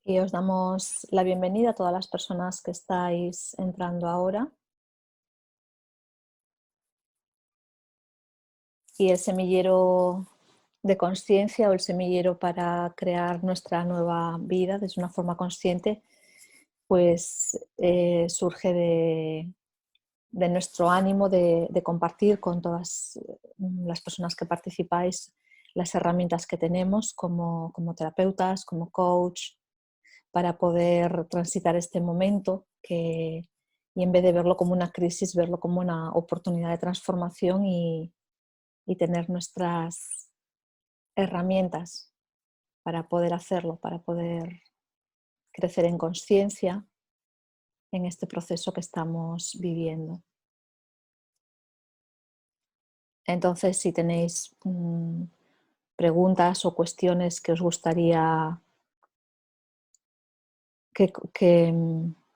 Y os damos la bienvenida a todas las personas que estáis entrando ahora. Y el semillero de consciencia o el semillero para crear nuestra nueva vida desde una forma consciente, pues surge de nuestro ánimo de compartir con todas las personas que participáis las herramientas que tenemos como terapeutas, como coach, para poder transitar este momento y en vez de verlo como una crisis, verlo como una oportunidad de transformación y tener nuestras herramientas para poder hacerlo, para poder crecer en conciencia en este proceso que estamos viviendo. Entonces, si tenéis preguntas o cuestiones que os gustaría que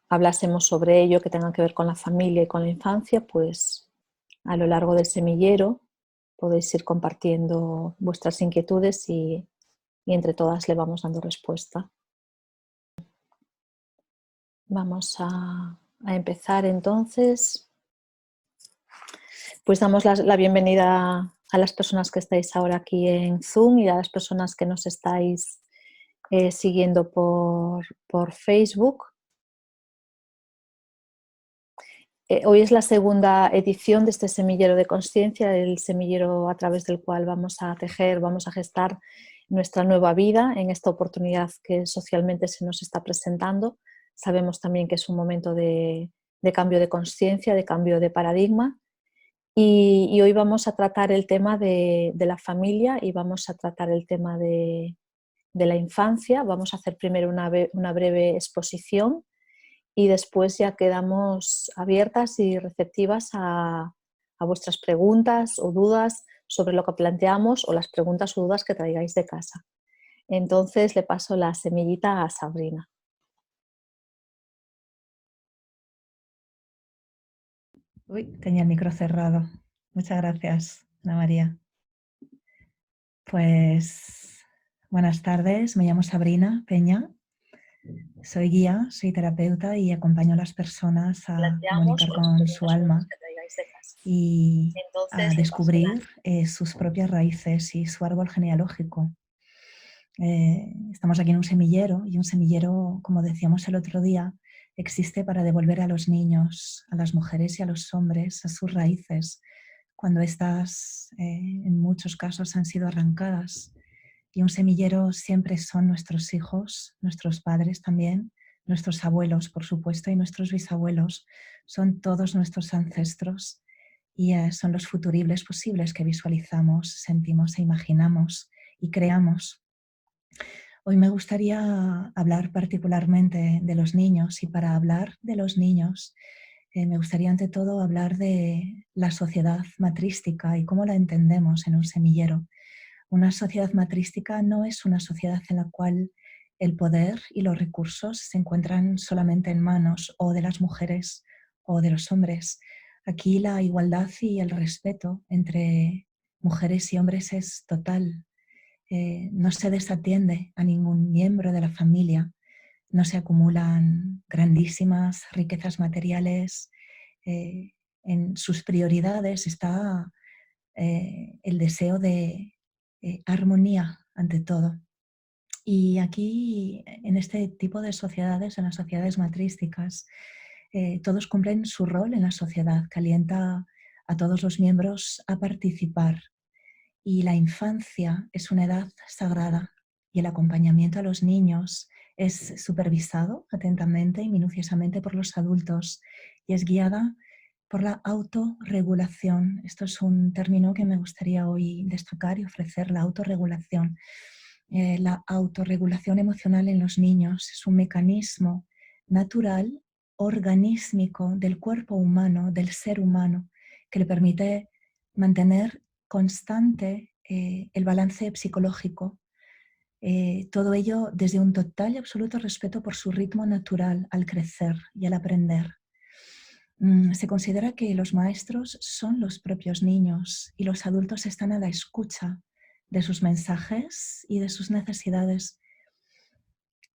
hablásemos sobre ello, que tengan que ver con la familia y con la infancia, pues a lo largo del semillero podéis ir compartiendo vuestras inquietudes y entre todas le vamos dando respuesta. Vamos a empezar entonces. Pues damos la bienvenida a las personas que estáis ahora aquí en Zoom y a las personas que nos estáis siguiendo por Facebook. Hoy es la segunda edición de este semillero de conciencia, el semillero a través del cual vamos a tejer, vamos a gestar nuestra nueva vida en esta oportunidad que socialmente se nos está presentando. Sabemos también que es un momento de cambio de conciencia, de cambio de paradigma. Y hoy vamos a tratar el tema de la familia y vamos a tratar el tema de la infancia. Vamos a hacer primero una breve exposición y después ya quedamos abiertas y receptivas a vuestras preguntas o dudas sobre lo que planteamos o las preguntas o dudas que traigáis de casa. Entonces le paso la semillita a Sabrina. Uy, tenía el micro cerrado. Muchas gracias, Ana María. Pues buenas tardes, me llamo Sabrina Peña, soy guía, soy terapeuta y acompaño a las personas a Planteamos comunicar o las con su preguntas o dudas alma que traigáis de casa. y a Entonces le paso la... descubrir sus propias raíces y su árbol genealógico. Estamos aquí en un semillero y un semillero, como decíamos el otro día, existe para devolver a los niños, a las mujeres y a los hombres a sus raíces, cuando estas en muchos casos han sido arrancadas. Y un semillero siempre son nuestros hijos, nuestros padres también, nuestros abuelos, por supuesto, y nuestros bisabuelos. Son todos nuestros ancestros y son los futuribles posibles que visualizamos, sentimos e imaginamos y creamos. Hoy me gustaría hablar particularmente de los niños y para hablar de los niños me gustaría ante todo hablar de la sociedad matrística y cómo la entendemos en un semillero. Una sociedad matrística no es una sociedad en la cual el poder y los recursos se encuentran solamente en manos o de las mujeres o de los hombres. Aquí la igualdad y el respeto entre mujeres y hombres es total. No se desatiende a ningún miembro de la familia, no se acumulan grandísimas riquezas materiales. En sus prioridades está el deseo de armonía ante todo. Y aquí, en este tipo de sociedades, en las sociedades matrísticas, todos cumplen su rol en la sociedad, que alienta a todos los miembros a participar. Y la infancia es una edad sagrada y el acompañamiento a los niños es supervisado atentamente y minuciosamente por los adultos y es guiada por la autorregulación. Esto es un término que me gustaría hoy destacar y ofrecer, la autorregulación. La autorregulación emocional en los niños es un mecanismo natural, organísmico del cuerpo humano, del ser humano, que le permite mantener constante el balance psicológico, todo ello desde un total y absoluto respeto por su ritmo natural al crecer y al aprender. Se considera que los maestros son los propios niños y los adultos están a la escucha de sus mensajes y de sus necesidades.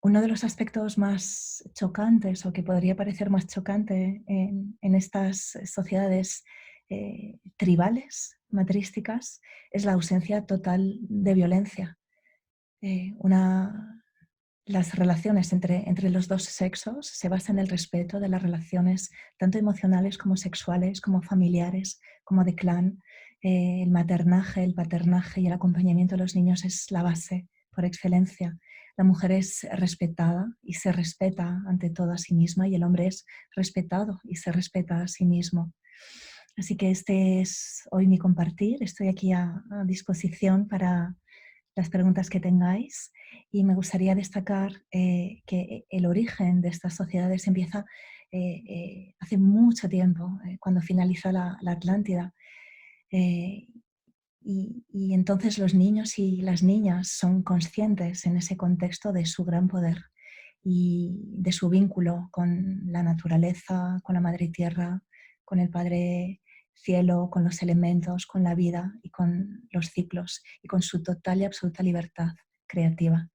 Uno de los aspectos más chocantes o que podría parecer más chocante en estas sociedades tribales, matrísticas, es la ausencia total de violencia. Las relaciones entre los dos sexos se basan en el respeto de las relaciones tanto emocionales como sexuales, como familiares, como de clan. El maternaje, el paternaje y el acompañamiento de los niños es la base por excelencia. La mujer es respetada y se respeta ante todo a sí misma, y el hombre es respetado y se respeta a sí mismo. Así que este es hoy mi compartir. Estoy aquí a disposición para las preguntas que tengáis, y me gustaría destacar que el origen de estas sociedades empieza hace mucho tiempo, cuando finaliza la Atlántida. Eh, y entonces los niños y las niñas son conscientes en ese contexto de su gran poder y de su vínculo con la naturaleza, con la madre tierra, con el padre cielo, con los elementos, con la vida y con los ciclos, y con su total y absoluta libertad creativa.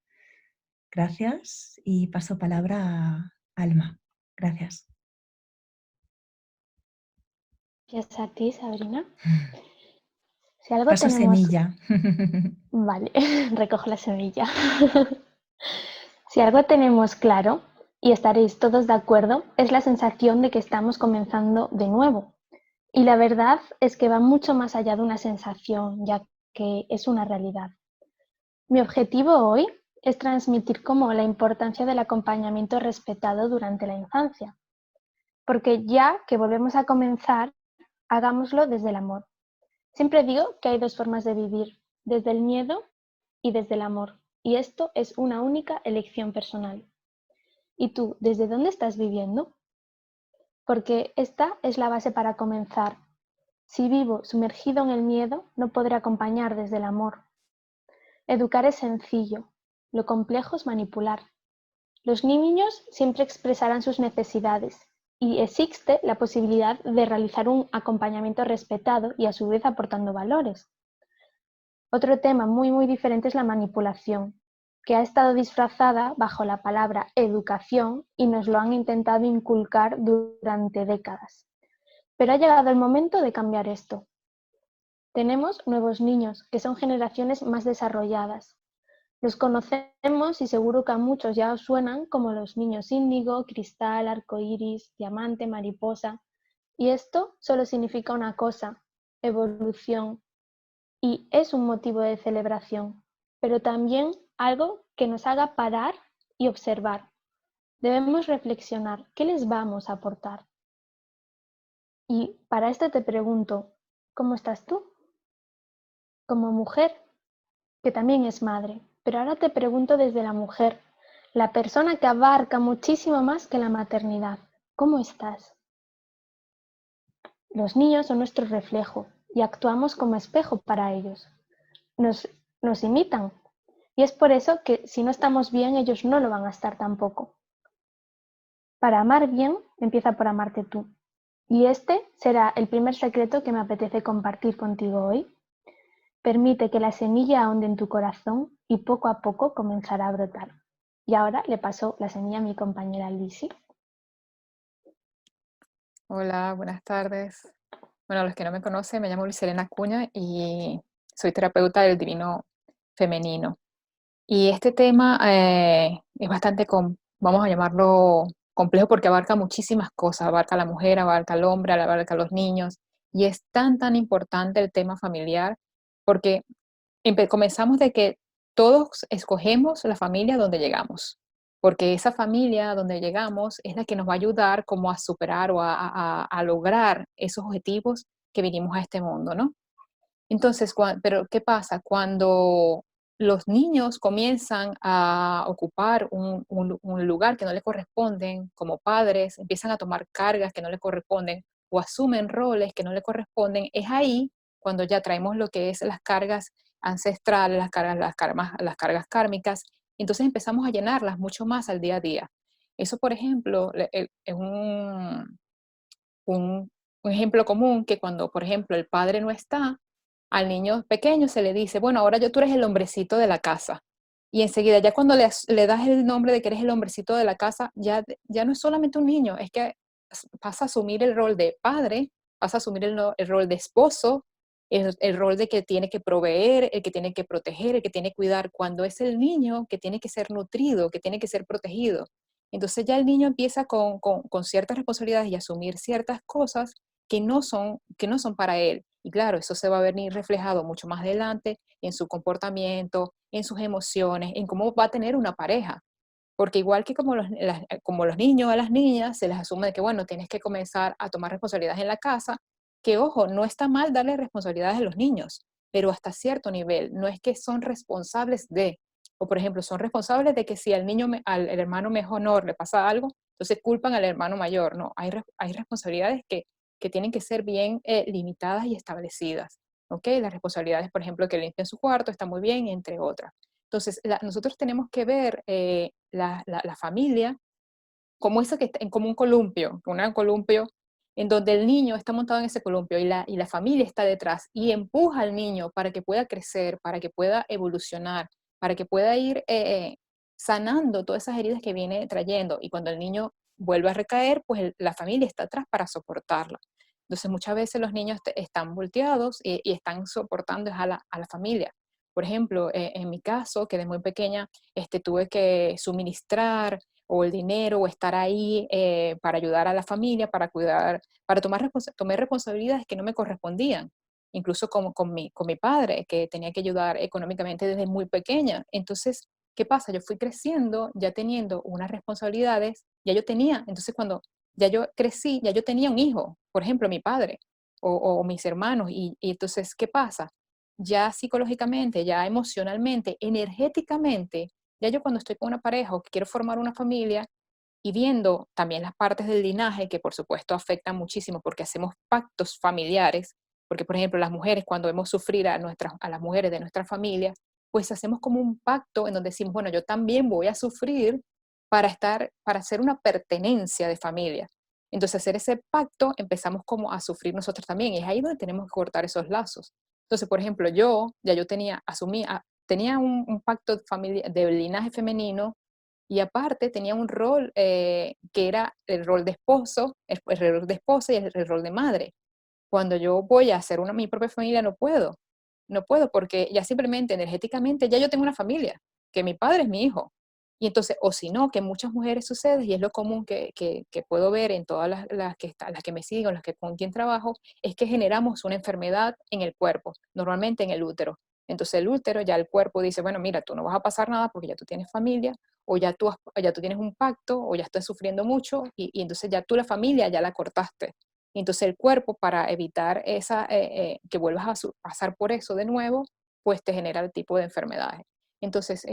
Gracias, y paso palabra a Alma. Gracias. Gracias a ti, Sabrina. Si algo Paso tenemos... semilla. Vale, recojo la semilla. Si algo tenemos claro, y estaréis todos de acuerdo, es la sensación de que estamos comenzando de nuevo. Y la verdad es que va mucho más allá de una sensación, ya que es una realidad. Mi objetivo hoy es transmitir como la importancia del acompañamiento respetado durante la infancia. Porque ya que volvemos a comenzar, hagámoslo desde el amor. Siempre digo que hay dos formas de vivir, desde el miedo y desde el amor. Y esto es una única elección personal. ¿Y tú, desde dónde estás viviendo? Porque esta es la base para comenzar. Si vivo sumergido en el miedo, no podré acompañar desde el amor. Educar es sencillo, lo complejo es manipular. Los niños siempre expresarán sus necesidades y existe la posibilidad de realizar un acompañamiento respetado y a su vez aportando valores. Otro tema muy diferente es la manipulación, que ha estado disfrazada bajo la palabra educación y nos lo han intentado inculcar durante décadas. Pero ha llegado el momento de cambiar esto. Tenemos nuevos niños, que son generaciones más desarrolladas. Los conocemos y seguro que a muchos ya os suenan como los niños índigo, cristal, arcoíris, diamante, mariposa. Y esto solo significa una cosa: evolución. Y es un motivo de celebración, pero también algo que nos haga parar y observar. Debemos reflexionar qué les vamos a aportar. Y para esto te pregunto, ¿cómo estás tú? Como mujer, que también es madre, pero ahora te pregunto desde la mujer, la persona que abarca muchísimo más que la maternidad. ¿Cómo estás? Los niños son nuestro reflejo y actuamos como espejo para ellos. Nos imitan. Y es por eso que si no estamos bien, ellos no lo van a estar tampoco. Para amar bien, empieza por amarte tú. Y este será el primer secreto que me apetece compartir contigo hoy. Permite que la semilla ahonde en tu corazón y poco a poco comenzará a brotar. Y ahora le paso la semilla a mi compañera Lizzie. Hola, buenas tardes. Bueno, los que no me conocen, me llamo Luis Elena Acuña y soy terapeuta del divino femenino. Y este tema es bastante, vamos a llamarlo complejo, porque abarca muchísimas cosas, abarca a la mujer, abarca al hombre, abarca a los niños, y es tan importante el tema familiar, porque comenzamos de que todos escogemos la familia donde llegamos, porque esa familia donde llegamos es la que nos va a ayudar como a superar o a lograr esos objetivos que vinimos a este mundo, ¿no? Entonces, pero ¿qué pasa? Cuando los niños comienzan a ocupar un lugar que no les corresponden como padres, empiezan a tomar cargas que no les corresponden o asumen roles que no les corresponden, es ahí cuando ya traemos lo que es las cargas ancestrales, las cargas kármicas, entonces empezamos a llenarlas mucho más al día a día. Eso, por ejemplo, es un ejemplo común, que cuando, por ejemplo, el padre no está, al niño pequeño se le dice, bueno, ahora tú eres el hombrecito de la casa. Y enseguida, ya cuando le das el nombre de que eres el hombrecito de la casa, ya no es solamente un niño, es que pasa a asumir el rol de padre, pasa a asumir el rol de esposo, el rol de que tiene que proveer, el que tiene que proteger, el que tiene que cuidar, cuando es el niño que tiene que ser nutrido, que tiene que ser protegido. Entonces ya el niño empieza con ciertas responsabilidades y asumir ciertas cosas que no son para él. Y claro, eso se va a venir reflejado mucho más adelante en su comportamiento, en sus emociones, en cómo va a tener una pareja. Porque igual que como los niños a las niñas, se les asume de que, bueno, tienes que comenzar a tomar responsabilidades en la casa, que ojo, no está mal darle responsabilidades a los niños, pero hasta cierto nivel, no es que son responsables de, o por ejemplo, son responsables de que si al hermano menor le pasa algo, entonces culpan al hermano mayor, no, hay responsabilidades que tienen que ser bien limitadas y establecidas, ¿ok? Las responsabilidades, por ejemplo, que limpien su cuarto, está muy bien, entre otras. Entonces, nosotros tenemos que ver la familia como eso que está como un columpio en donde el niño está montado en ese columpio y la familia está detrás y empuja al niño para que pueda crecer, para que pueda evolucionar, para que pueda ir sanando todas esas heridas que viene trayendo. Y cuando el niño vuelve a recaer, pues la familia está atrás para soportarlo. Entonces, muchas veces los niños están volteados y están soportando a la familia. Por ejemplo, en mi caso, que de muy pequeña tuve que suministrar o el dinero o estar ahí para ayudar a la familia, para cuidar, para tomar responsabilidades que no me correspondían, incluso con mi padre, que tenía que ayudar económicamente desde muy pequeña. Entonces, ¿qué pasa? Yo fui creciendo, ya teniendo unas responsabilidades, ya yo tenía, entonces cuando ya yo crecí, ya yo tenía un hijo, por ejemplo, mi padre o mis hermanos, y entonces, ¿qué pasa? Ya psicológicamente, ya emocionalmente, energéticamente, ya yo cuando estoy con una pareja o que quiero formar una familia y viendo también las partes del linaje que por supuesto afectan muchísimo porque hacemos pactos familiares, porque por ejemplo las mujeres cuando vemos sufrir a las mujeres de nuestra familia, pues hacemos como un pacto en donde decimos, bueno, yo también voy a sufrir para hacer una pertenencia de familia. Entonces hacer ese pacto empezamos como a sufrir nosotros también y es ahí donde tenemos que cortar esos lazos. Entonces, por ejemplo, yo tenía un pacto de linaje femenino y aparte tenía un rol que era el rol de esposo, el rol de esposa y el rol de madre. Cuando yo voy a hacer mi propia familia, no puedo porque ya simplemente energéticamente ya yo tengo una familia, que mi padre es mi hijo. Y entonces, o si no, que muchas mujeres sucede, y es lo común que puedo ver en todas las que me siguen, con quien trabajo, es que generamos una enfermedad en el cuerpo, normalmente en el útero. Entonces el útero, ya el cuerpo dice, bueno, mira, tú no vas a pasar nada porque ya tú tienes familia, o ya tú tienes un pacto, o ya estás sufriendo mucho, y entonces ya tú la familia ya la cortaste. Y entonces el cuerpo, para evitar que vuelvas a pasar por eso de nuevo, pues te genera el tipo de enfermedades. Entonces,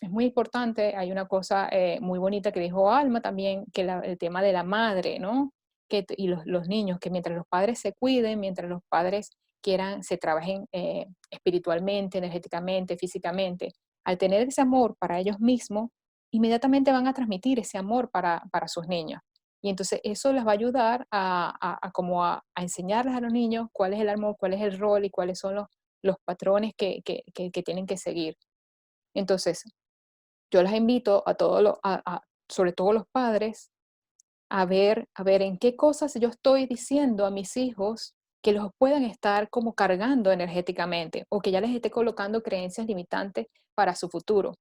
es muy importante, hay una cosa muy bonita que dijo Alma también, que el tema de la madre, ¿no? Y los niños, que mientras los padres se cuiden, mientras los padres se trabajen espiritualmente, energéticamente, físicamente, al tener ese amor para ellos mismos, inmediatamente van a transmitir ese amor para sus niños. Y entonces eso les va a ayudar a enseñarles a los niños cuál es el amor, cuál es el rol y cuáles son los patrones que tienen que seguir. Entonces, yo les invito a todos sobre todo los padres, a ver en qué cosas yo estoy diciendo a mis hijos que los puedan estar como cargando energéticamente o que ya les esté colocando creencias limitantes para su futuro.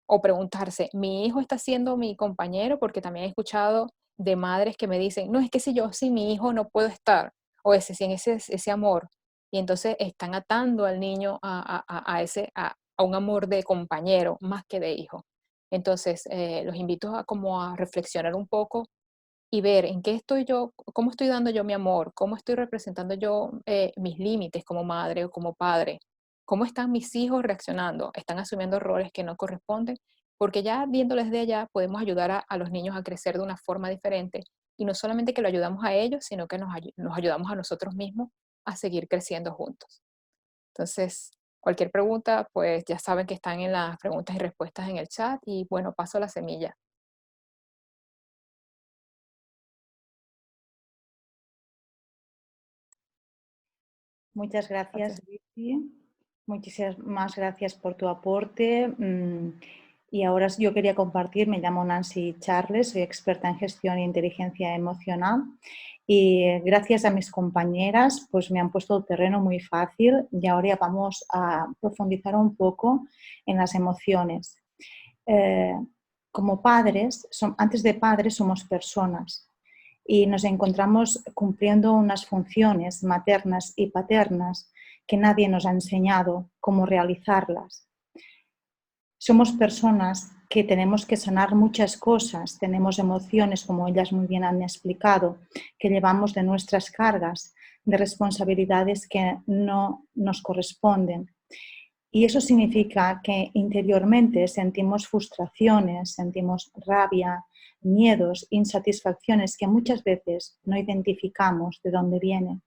O preguntarse, ¿mi hijo está siendo mi compañero? Porque también he escuchado de madres que me dicen, no, es que si yo sin mi hijo no puedo estar, o sin ese amor. Y entonces están atando al niño a un amor de compañero más que de hijo. Entonces, los invito como a reflexionar un poco y ver en qué estoy yo, cómo estoy dando yo mi amor, cómo estoy representando yo mis límites como madre o como padre, cómo están mis hijos reaccionando, están asumiendo roles que no corresponden, porque ya viéndoles de allá podemos ayudar a los niños a crecer de una forma diferente y no solamente que lo ayudamos a ellos, sino que nos ayudamos a nosotros mismos a seguir creciendo juntos. Entonces, cualquier pregunta, pues ya saben que están en las preguntas y respuestas en el chat y bueno, paso la semilla. Muchas gracias, Gracias. Vicky. Muchísimas gracias por tu aporte. Y ahora yo quería compartir, me llamo Nancy Charles, soy experta en gestión e inteligencia emocional y gracias a mis compañeras pues me han puesto el terreno muy fácil y ahora ya vamos a profundizar un poco en las emociones. Como padres, antes de padres somos personas y nos encontramos cumpliendo unas funciones maternas y paternas que nadie nos ha enseñado cómo realizarlas. Somos personas que tenemos que sanar muchas cosas, tenemos emociones, como ellas muy bien han explicado, que llevamos de nuestras cargas, de responsabilidades que no nos corresponden. Y eso significa que interiormente sentimos frustraciones, sentimos rabia, miedos, insatisfacciones que muchas veces no identificamos de dónde vienen.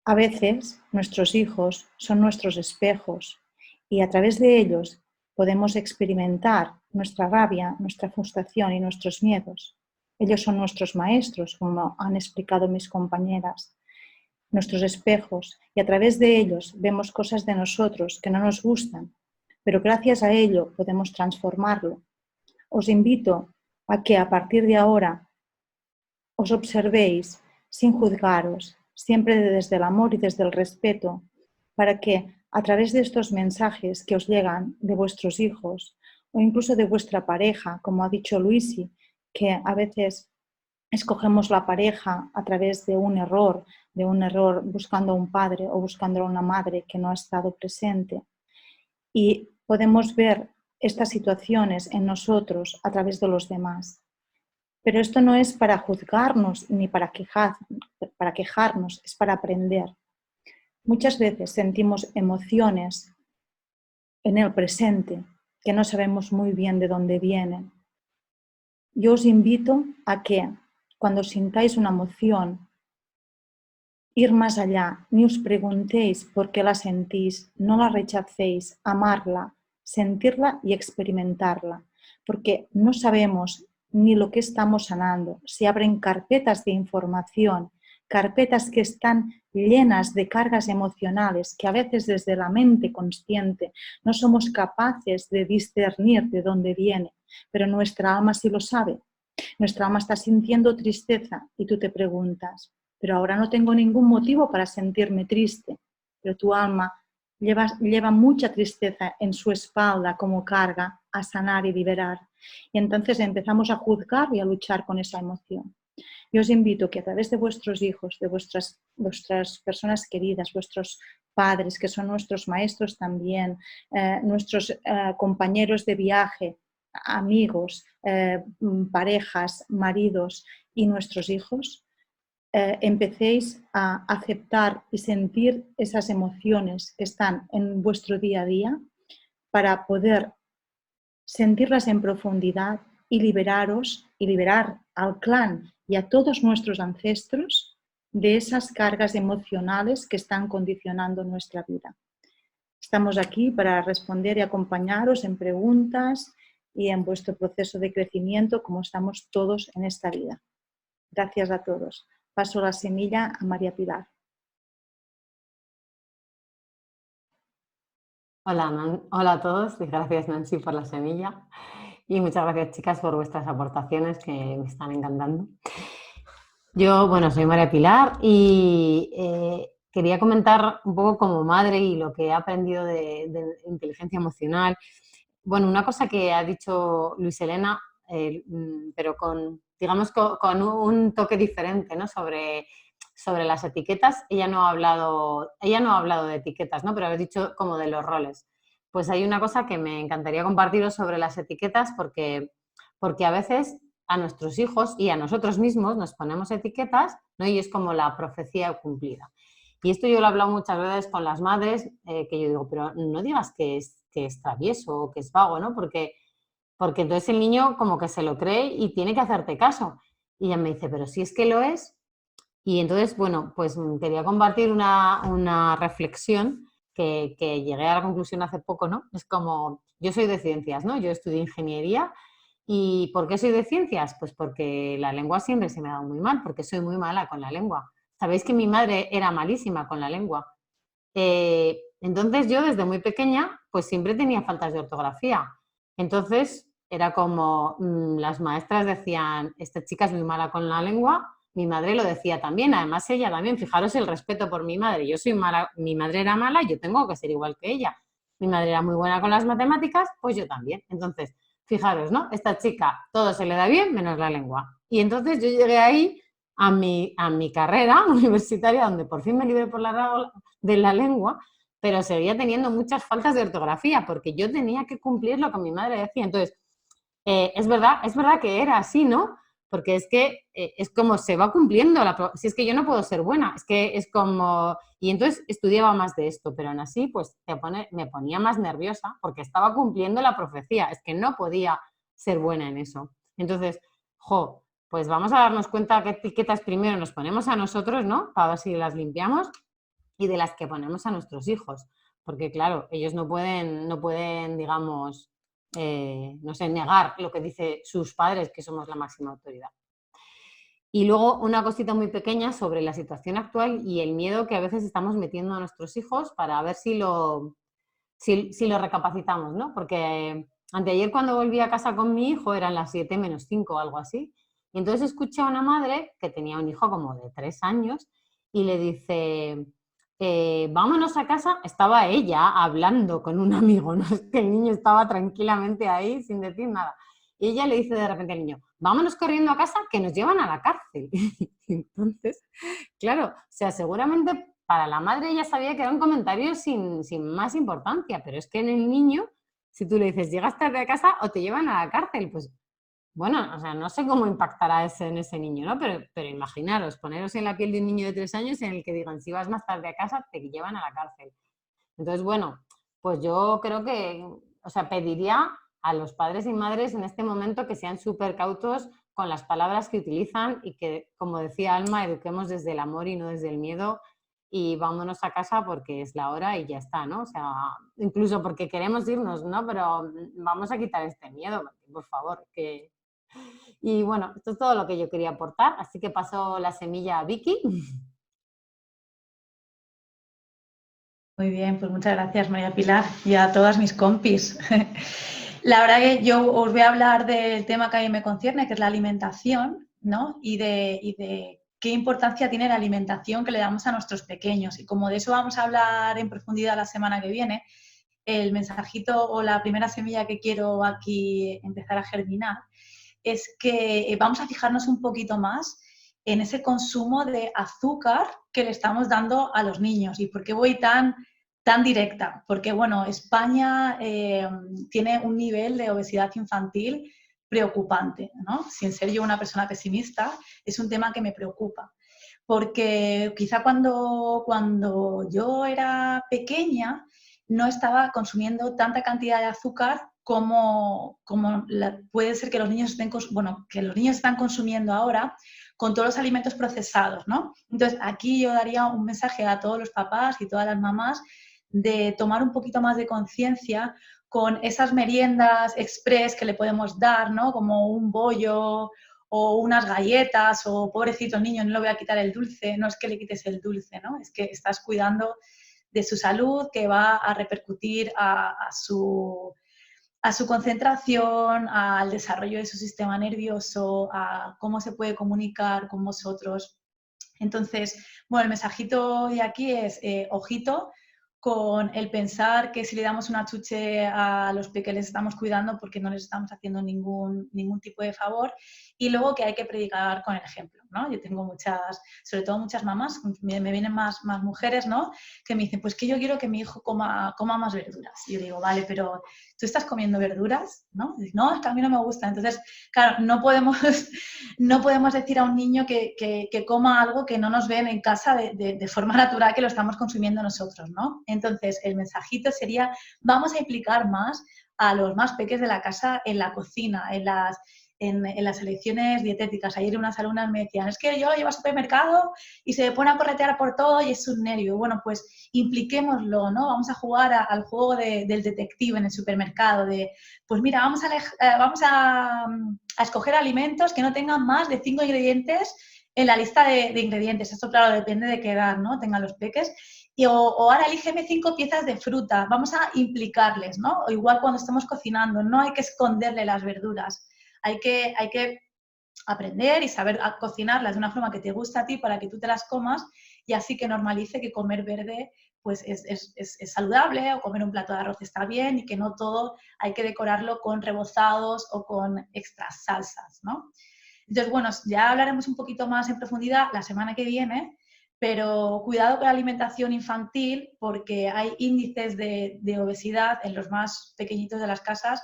A veces nuestros hijos son nuestros espejos y a través de ellos podemos experimentar nuestra rabia, nuestra frustración y nuestros miedos. Ellos son nuestros maestros, como han explicado mis compañeras, nuestros espejos, y a través de ellos vemos cosas de nosotros que no nos gustan, pero gracias a ello podemos transformarlo. Os invito a que a partir de ahora os observéis sin juzgaros, siempre desde el amor y desde el respeto, para que a través de estos mensajes que os llegan de vuestros hijos o incluso de vuestra pareja, como ha dicho Luisi, que a veces escogemos la pareja a través de un error buscando un padre o buscando una madre que no ha estado presente. Y podemos ver estas situaciones en nosotros a través de los demás. Pero esto no es para juzgarnos ni para quejarnos, es para aprender. Muchas veces sentimos emociones en el presente que no sabemos muy bien de dónde vienen. Yo os invito a que cuando sintáis una emoción, ir más allá, ni os preguntéis por qué la sentís, no la rechacéis, amarla, sentirla y experimentarla, porque no sabemos ni lo que estamos sanando. Se abren carpetas de información, carpetas que están llenas de cargas emocionales que a veces desde la mente consciente no somos capaces de discernir de dónde viene, pero nuestra alma sí lo sabe. Nuestra alma está sintiendo tristeza y tú te preguntas, pero ahora no tengo ningún motivo para sentirme triste, pero tu alma lleva mucha tristeza en su espalda como carga a sanar y liberar. Y entonces empezamos a juzgar y a luchar con esa emoción. Yo os invito que a través de vuestros hijos, de vuestras personas queridas, vuestros padres, que son nuestros maestros también, nuestros compañeros de viaje, amigos, parejas, maridos y nuestros hijos, empecéis a aceptar y sentir esas emociones que están en vuestro día a día para poder sentirlas en profundidad y liberaros y liberar al clan y a todos nuestros ancestros de esas cargas emocionales que están condicionando nuestra vida. Estamos aquí para responder y acompañaros en preguntas y en vuestro proceso de crecimiento como estamos todos en esta vida. Gracias a todos. Paso la semilla a María Pilar. Hola a todos y gracias Nancy por la semilla y muchas gracias chicas por vuestras aportaciones que me están encantando. Yo, bueno, soy María Pilar y quería comentar un poco como madre y lo que he aprendido de inteligencia emocional. Bueno, una cosa que ha dicho Luis Elena, pero digamos con un toque diferente, ¿no? Sobre las etiquetas. Ella no ha hablado de etiquetas, ¿no? Pero ha dicho como de los roles. Pues hay una cosa que me encantaría compartiros sobre las etiquetas porque a veces a nuestros hijos y a nosotros mismos nos ponemos etiquetas, ¿no? Y es como la profecía cumplida. Y esto yo lo he hablado muchas veces con las madres, que yo digo, pero no digas que es travieso o que es vago, ¿no? Porque entonces el niño como que se lo cree y tiene que hacerte caso. Y ella me dice, pero si es que lo es. Y entonces, bueno, pues quería compartir una reflexión que llegué a la conclusión hace poco, ¿no? Es como, yo soy de ciencias, ¿no? Yo estudié ingeniería. ¿Y por qué soy de ciencias? Pues porque la lengua siempre se me ha dado muy mal, porque soy muy mala con la lengua. Sabéis que mi madre era malísima con la lengua. Entonces yo desde muy pequeña pues siempre tenía faltas de ortografía. Entonces era como las maestras decían, esta chica es muy mala con la lengua, mi madre lo decía también, además ella también, fijaros el respeto por mi madre, yo soy mala, mi madre era mala y yo tengo que ser igual que ella. Mi madre era muy buena con las matemáticas, pues yo también. Entonces, fijaros, ¿no? Esta chica todo se le da bien menos la lengua. Y entonces yo llegué ahí a mi carrera universitaria, donde por fin me libré de la lengua, pero seguía teniendo muchas faltas de ortografía, porque yo tenía que cumplir lo que mi madre decía. Entonces, es verdad que era así, ¿no? Porque es que es como se va cumpliendo, si es que yo no puedo ser buena, es que es como... Y entonces estudiaba más de esto, pero aún así pues me ponía más nerviosa porque estaba cumpliendo la profecía, es que no podía ser buena en eso. Entonces, pues vamos a darnos cuenta qué etiquetas primero nos ponemos a nosotros, ¿no? Para ver si las limpiamos, y de las que ponemos a nuestros hijos, porque claro, ellos no pueden digamos, no sé, negar lo que dicen sus padres, que somos la máxima autoridad. Y luego una cosita muy pequeña sobre la situación actual y el miedo que a veces estamos metiendo a nuestros hijos para ver si lo recapacitamos, ¿no? Porque anteayer cuando volví a casa con mi hijo eran las 7 menos 5 o algo así, y entonces escuché a una madre que tenía un hijo como de 3 años y le dice... vámonos a casa, estaba ella hablando con un amigo, ¿no? Es que el niño estaba tranquilamente ahí sin decir nada. Y ella le dice de repente al niño, vámonos corriendo a casa que nos llevan a la cárcel. Entonces, claro, o sea, seguramente para la madre ella sabía que era un comentario sin más importancia, pero es que en el niño, si tú le dices, llegas tarde a casa o te llevan a la cárcel, pues bueno, o sea, no sé cómo impactará en ese niño, ¿no? Pero imaginaros, poneros en la piel de un niño de 3 años en el que digan, si vas más tarde a casa, te llevan a la cárcel. Entonces, bueno, pues yo creo que, o sea, pediría a los padres y madres en este momento que sean súper cautos con las palabras que utilizan y que, como decía Alma, eduquemos desde el amor y no desde el miedo, y vámonos a casa porque es la hora y ya está, ¿no? O sea, incluso porque queremos irnos, ¿no? Pero vamos a quitar este miedo, por favor, que... Y bueno, esto es todo lo que yo quería aportar, así que paso la semilla a Vicky. Muy bien, pues muchas gracias, María Pilar, y a todas mis compis. La verdad que yo os voy a hablar del tema que a mí me concierne, que es la alimentación, ¿no? Y de qué importancia tiene la alimentación que le damos a nuestros pequeños. Y como de eso vamos a hablar en profundidad la semana que viene, el mensajito o la primera semilla que quiero aquí empezar a germinar es que vamos a fijarnos un poquito más en ese consumo de azúcar que le estamos dando a los niños. ¿Y por qué voy tan directa? Porque, bueno, España tiene un nivel de obesidad infantil preocupante, ¿no? Sin ser yo una persona pesimista, es un tema que me preocupa. Porque quizá cuando yo era pequeña no estaba consumiendo tanta cantidad de azúcar como puede ser que los niños están consumiendo ahora con todos los alimentos procesados, ¿no? Entonces, aquí yo daría un mensaje a todos los papás y todas las mamás de tomar un poquito más de conciencia con esas meriendas express que le podemos dar, ¿no? Como un bollo o unas galletas, o pobrecito niño, no le voy a quitar el dulce. No es que le quites el dulce, ¿no? Es que estás cuidando de su salud, que va a repercutir a su concentración, al desarrollo de su sistema nervioso, a cómo se puede comunicar con vosotros. Entonces, bueno, el mensajito de aquí es, ojito con el pensar que si le damos una chuche a los pequeños les estamos cuidando porque no les estamos haciendo ningún tipo de favor, y luego que hay que predicar con el ejemplo, ¿no? Yo tengo sobre todo muchas mamás, me vienen más mujeres, ¿no? Que me dicen, pues que yo quiero que mi hijo coma más verduras. Y yo digo, vale, pero ¿tú estás comiendo verduras? ¿No? Y digo, no, es que a mí no me gusta. Entonces, claro, no podemos decir a un niño que coma algo que no nos ven en casa de forma natural, que lo estamos consumiendo nosotros, ¿no? Entonces, el mensajito sería, vamos a implicar más a los más pequeños de la casa en la cocina, en las elecciones dietéticas. Ayer unas alumnas me decían, es que yo lo llevo al supermercado y se pone a corretear por todo y es un nervio. Bueno, pues impliquémoslo, ¿no? Vamos a jugar al juego del detective en el supermercado, pues mira, vamos a escoger alimentos que no tengan más de 5 ingredientes en la lista de ingredientes. Esto, claro, depende de qué edad, ¿no?, tengan los peques. o ahora elígeme 5 piezas de fruta, vamos a implicarles, ¿no? O igual cuando estamos cocinando, no hay que esconderle las verduras, hay que aprender y saber cocinarlas de una forma que te gusta a ti para que tú te las comas y así que normalice que comer verde pues es saludable, o comer un plato de arroz está bien, y que no todo hay que decorarlo con rebozados o con extras salsas, ¿no? Entonces, bueno, ya hablaremos un poquito más en profundidad la semana que viene, pero cuidado con la alimentación infantil porque hay índices de obesidad en los más pequeñitos de las casas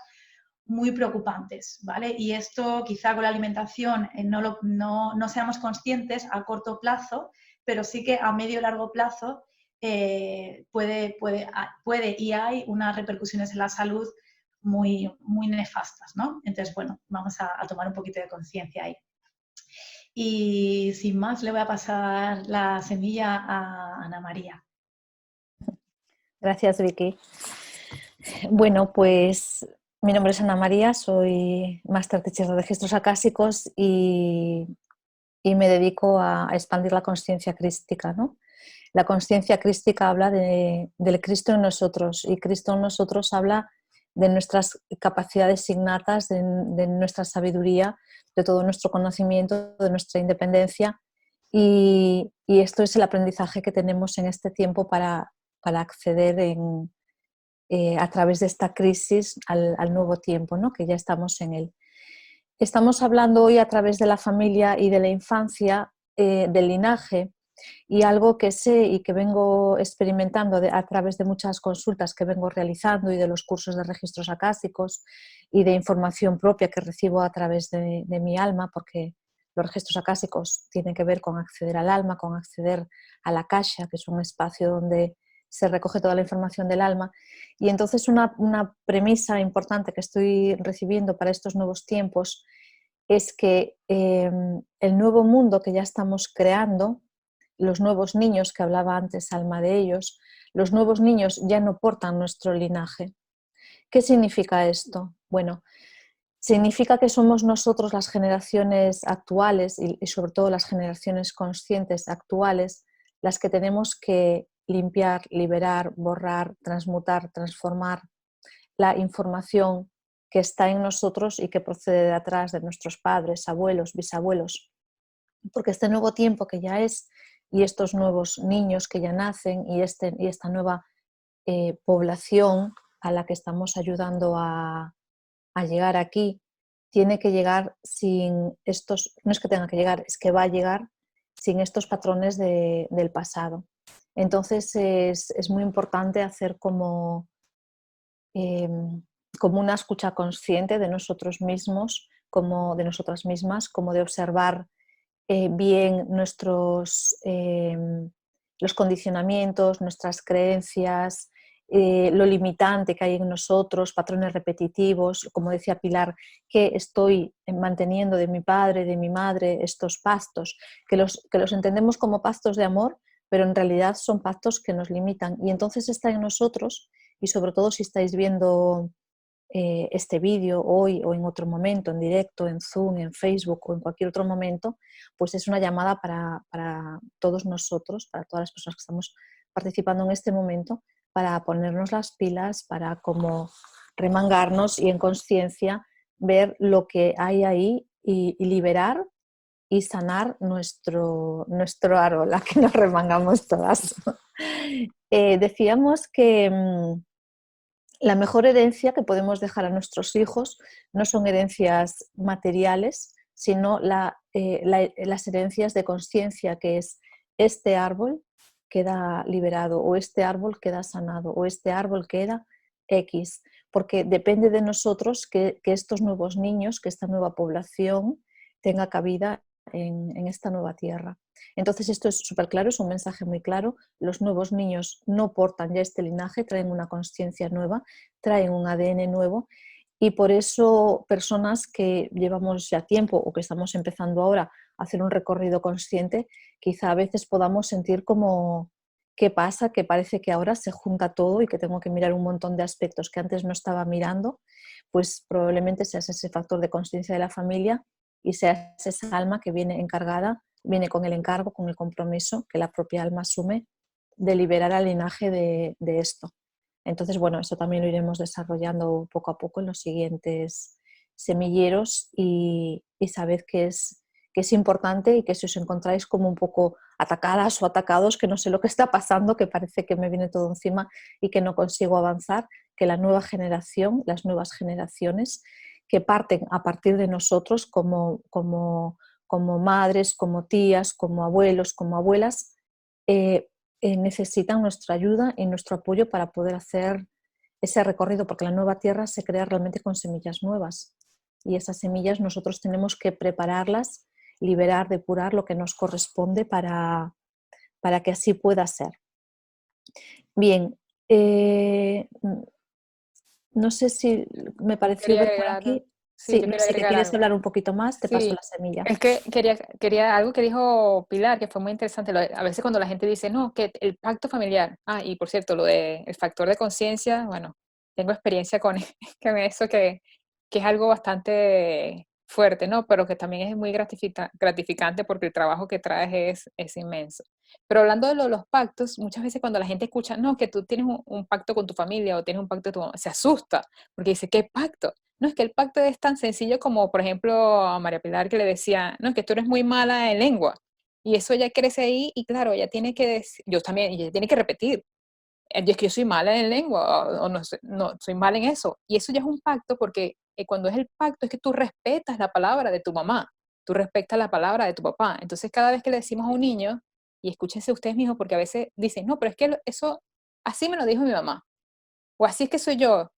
muy preocupantes, ¿vale? Y esto quizá con la alimentación no seamos conscientes a corto plazo, pero sí que a medio y largo plazo puede y hay unas repercusiones en la salud muy, muy nefastas, ¿no? Entonces, bueno, vamos a tomar un poquito de conciencia ahí. Y sin más, le voy a pasar la semilla a Ana María. Gracias, Vicky. Bueno, pues mi nombre es Ana María, soy Master Teacher de Registros Acásicos y me dedico a expandir la consciencia crística, ¿no? La consciencia crística habla del Cristo en nosotros, y Cristo en nosotros habla de nuestras capacidades innatas, de nuestra sabiduría, de todo nuestro conocimiento, de nuestra independencia, y esto es el aprendizaje que tenemos en este tiempo para acceder a través de esta crisis al nuevo tiempo, ¿no? Que ya estamos en él. Estamos hablando hoy a través de la familia y de la infancia, del linaje, y algo que sé y que vengo experimentando a través de muchas consultas que vengo realizando y de los cursos de registros acásicos y de información propia que recibo a través de mi alma, porque los registros acásicos tienen que ver con acceder al alma, con acceder a la akasha, que es un espacio donde se recoge toda la información del alma. Y entonces una premisa importante que estoy recibiendo para estos nuevos tiempos es que el nuevo mundo que ya estamos creando, los nuevos niños que hablaba antes Alma de ellos, los nuevos niños ya no portan nuestro linaje. ¿Qué significa esto? Bueno, significa que somos nosotros, las generaciones actuales y sobre todo las generaciones conscientes actuales, las que tenemos que limpiar, liberar, borrar, transmutar, transformar la información que está en nosotros y que procede de atrás de nuestros padres, abuelos, bisabuelos. Porque este nuevo tiempo que ya es, y estos nuevos niños que ya nacen, y esta nueva población a la que estamos ayudando a llegar aquí, tiene que llegar sin estos, no es que tenga que llegar, es que va a llegar sin estos patrones del pasado. Entonces es muy importante hacer como una escucha consciente de nosotros mismos, como de nosotras mismas, como de observar bien los condicionamientos, nuestras creencias, lo limitante que hay en nosotros, patrones repetitivos, como decía Pilar, que estoy manteniendo de mi padre, de mi madre, estos pactos, que los entendemos como pactos de amor, pero en realidad son pactos que nos limitan. Y entonces está en nosotros, y sobre todo si estáis viendo este vídeo hoy o en otro momento, en directo, en Zoom, en Facebook o en cualquier otro momento, pues es una llamada para todos nosotros, para todas las personas que estamos participando en este momento, para ponernos las pilas, para como remangarnos y en conciencia ver lo que hay ahí y liberar y sanar nuestro árbol, a que nos remangamos todas. Decíamos que la mejor herencia que podemos dejar a nuestros hijos no son herencias materiales, sino las herencias de conciencia, que es este árbol queda liberado, o este árbol queda sanado, o este árbol queda X, porque depende de nosotros que estos nuevos niños, que esta nueva población tenga cabida en esta nueva tierra. Entonces esto es súper claro, es un mensaje muy claro. Los nuevos niños no portan ya este linaje, traen una conciencia nueva, traen un ADN nuevo, y por eso personas que llevamos ya tiempo o que estamos empezando ahora a hacer un recorrido consciente, quizá a veces podamos sentir como ¿qué pasa? Que parece que ahora se junta todo y que tengo que mirar un montón de aspectos que antes no estaba mirando, pues probablemente sea ese factor de conciencia de la familia y sea esa alma que viene encargada, viene con el encargo, con el compromiso que la propia alma asume de liberar al linaje de esto. Entonces, bueno, eso también lo iremos desarrollando poco a poco en los siguientes semilleros y sabed que es importante y que si os encontráis como un poco atacadas o atacados, que no sé lo que está pasando, que parece que me viene todo encima y que no consigo avanzar, que la nueva generación, las nuevas generaciones que parten a partir de nosotros como madres, como tías, como abuelos, como abuelas, necesitan nuestra ayuda y nuestro apoyo para poder hacer ese recorrido, porque la nueva tierra se crea realmente con semillas nuevas y esas semillas nosotros tenemos que prepararlas, liberar, depurar lo que nos corresponde para que así pueda ser. Bien, no sé si me pareció ver por aquí. Sí, Sí, yo no quería sé, que agregar quieres algo. hablar un poquito más, te paso Sí, la semilla. es que quería algo que dijo Pilar, que fue muy interesante. A veces cuando la gente dice, no, que el pacto familiar. Ah, y por cierto, lo del factor de conciencia, bueno, tengo experiencia con, con eso, que es algo bastante fuerte, ¿no? Pero que también es muy gratificante porque el trabajo que traes es inmenso. Pero hablando de los pactos, muchas veces cuando la gente escucha, no, que tú tienes un pacto con tu familia o tienes un pacto con tu mamá, se asusta, porque dice, ¿qué pacto? No, es que el pacto es tan sencillo como, por ejemplo, a María Pilar que le decía, no, es que tú eres muy mala en lengua. Y eso ya crece ahí y claro, ella tiene que decir, yo también, y ella tiene que repetir, es que yo soy mala en lengua o no, no, soy mala en eso. Y eso ya es un pacto porque cuando es el pacto es que tú respetas la palabra de tu mamá, tú respetas la palabra de tu papá. Entonces cada vez que le decimos a un niño, y escúchense ustedes mismos porque a veces dicen, no, pero es que eso, así me lo dijo mi mamá, o así es que soy yo.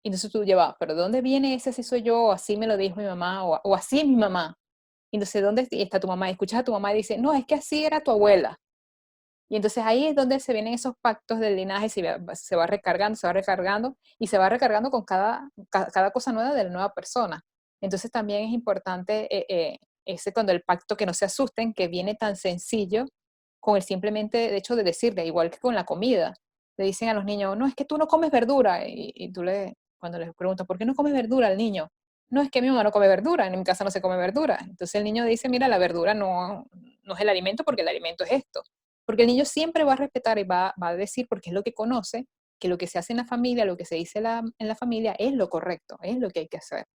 Y entonces tú llevas, pero ¿de dónde viene ese si soy yo? O así me lo dijo mi mamá, o así es mi mamá. Y entonces, ¿dónde está tu mamá? Y escuchas a tu mamá y dice, no, es que así era tu abuela. Y entonces ahí es donde se vienen esos pactos del linaje, se va recargando, se va recargando, y se va recargando con cada cosa nueva de la nueva persona. Entonces también es importante ese cuando el pacto, que no se asusten, que viene tan sencillo, con el simplemente de hecho de decirle, igual que con la comida, le dicen a los niños, no, es que tú no comes verdura, y tú cuando les preguntas, ¿por qué no comes verdura al niño? No, es que mi mamá no come verdura, en mi casa no se come verdura. Entonces el niño dice, mira, la verdura no es el alimento porque el alimento es esto. Porque el niño siempre va a respetar y va a decir, porque es lo que conoce, que lo que se hace en la familia, lo que se dice en la familia es lo correcto, es lo que hay que hacer.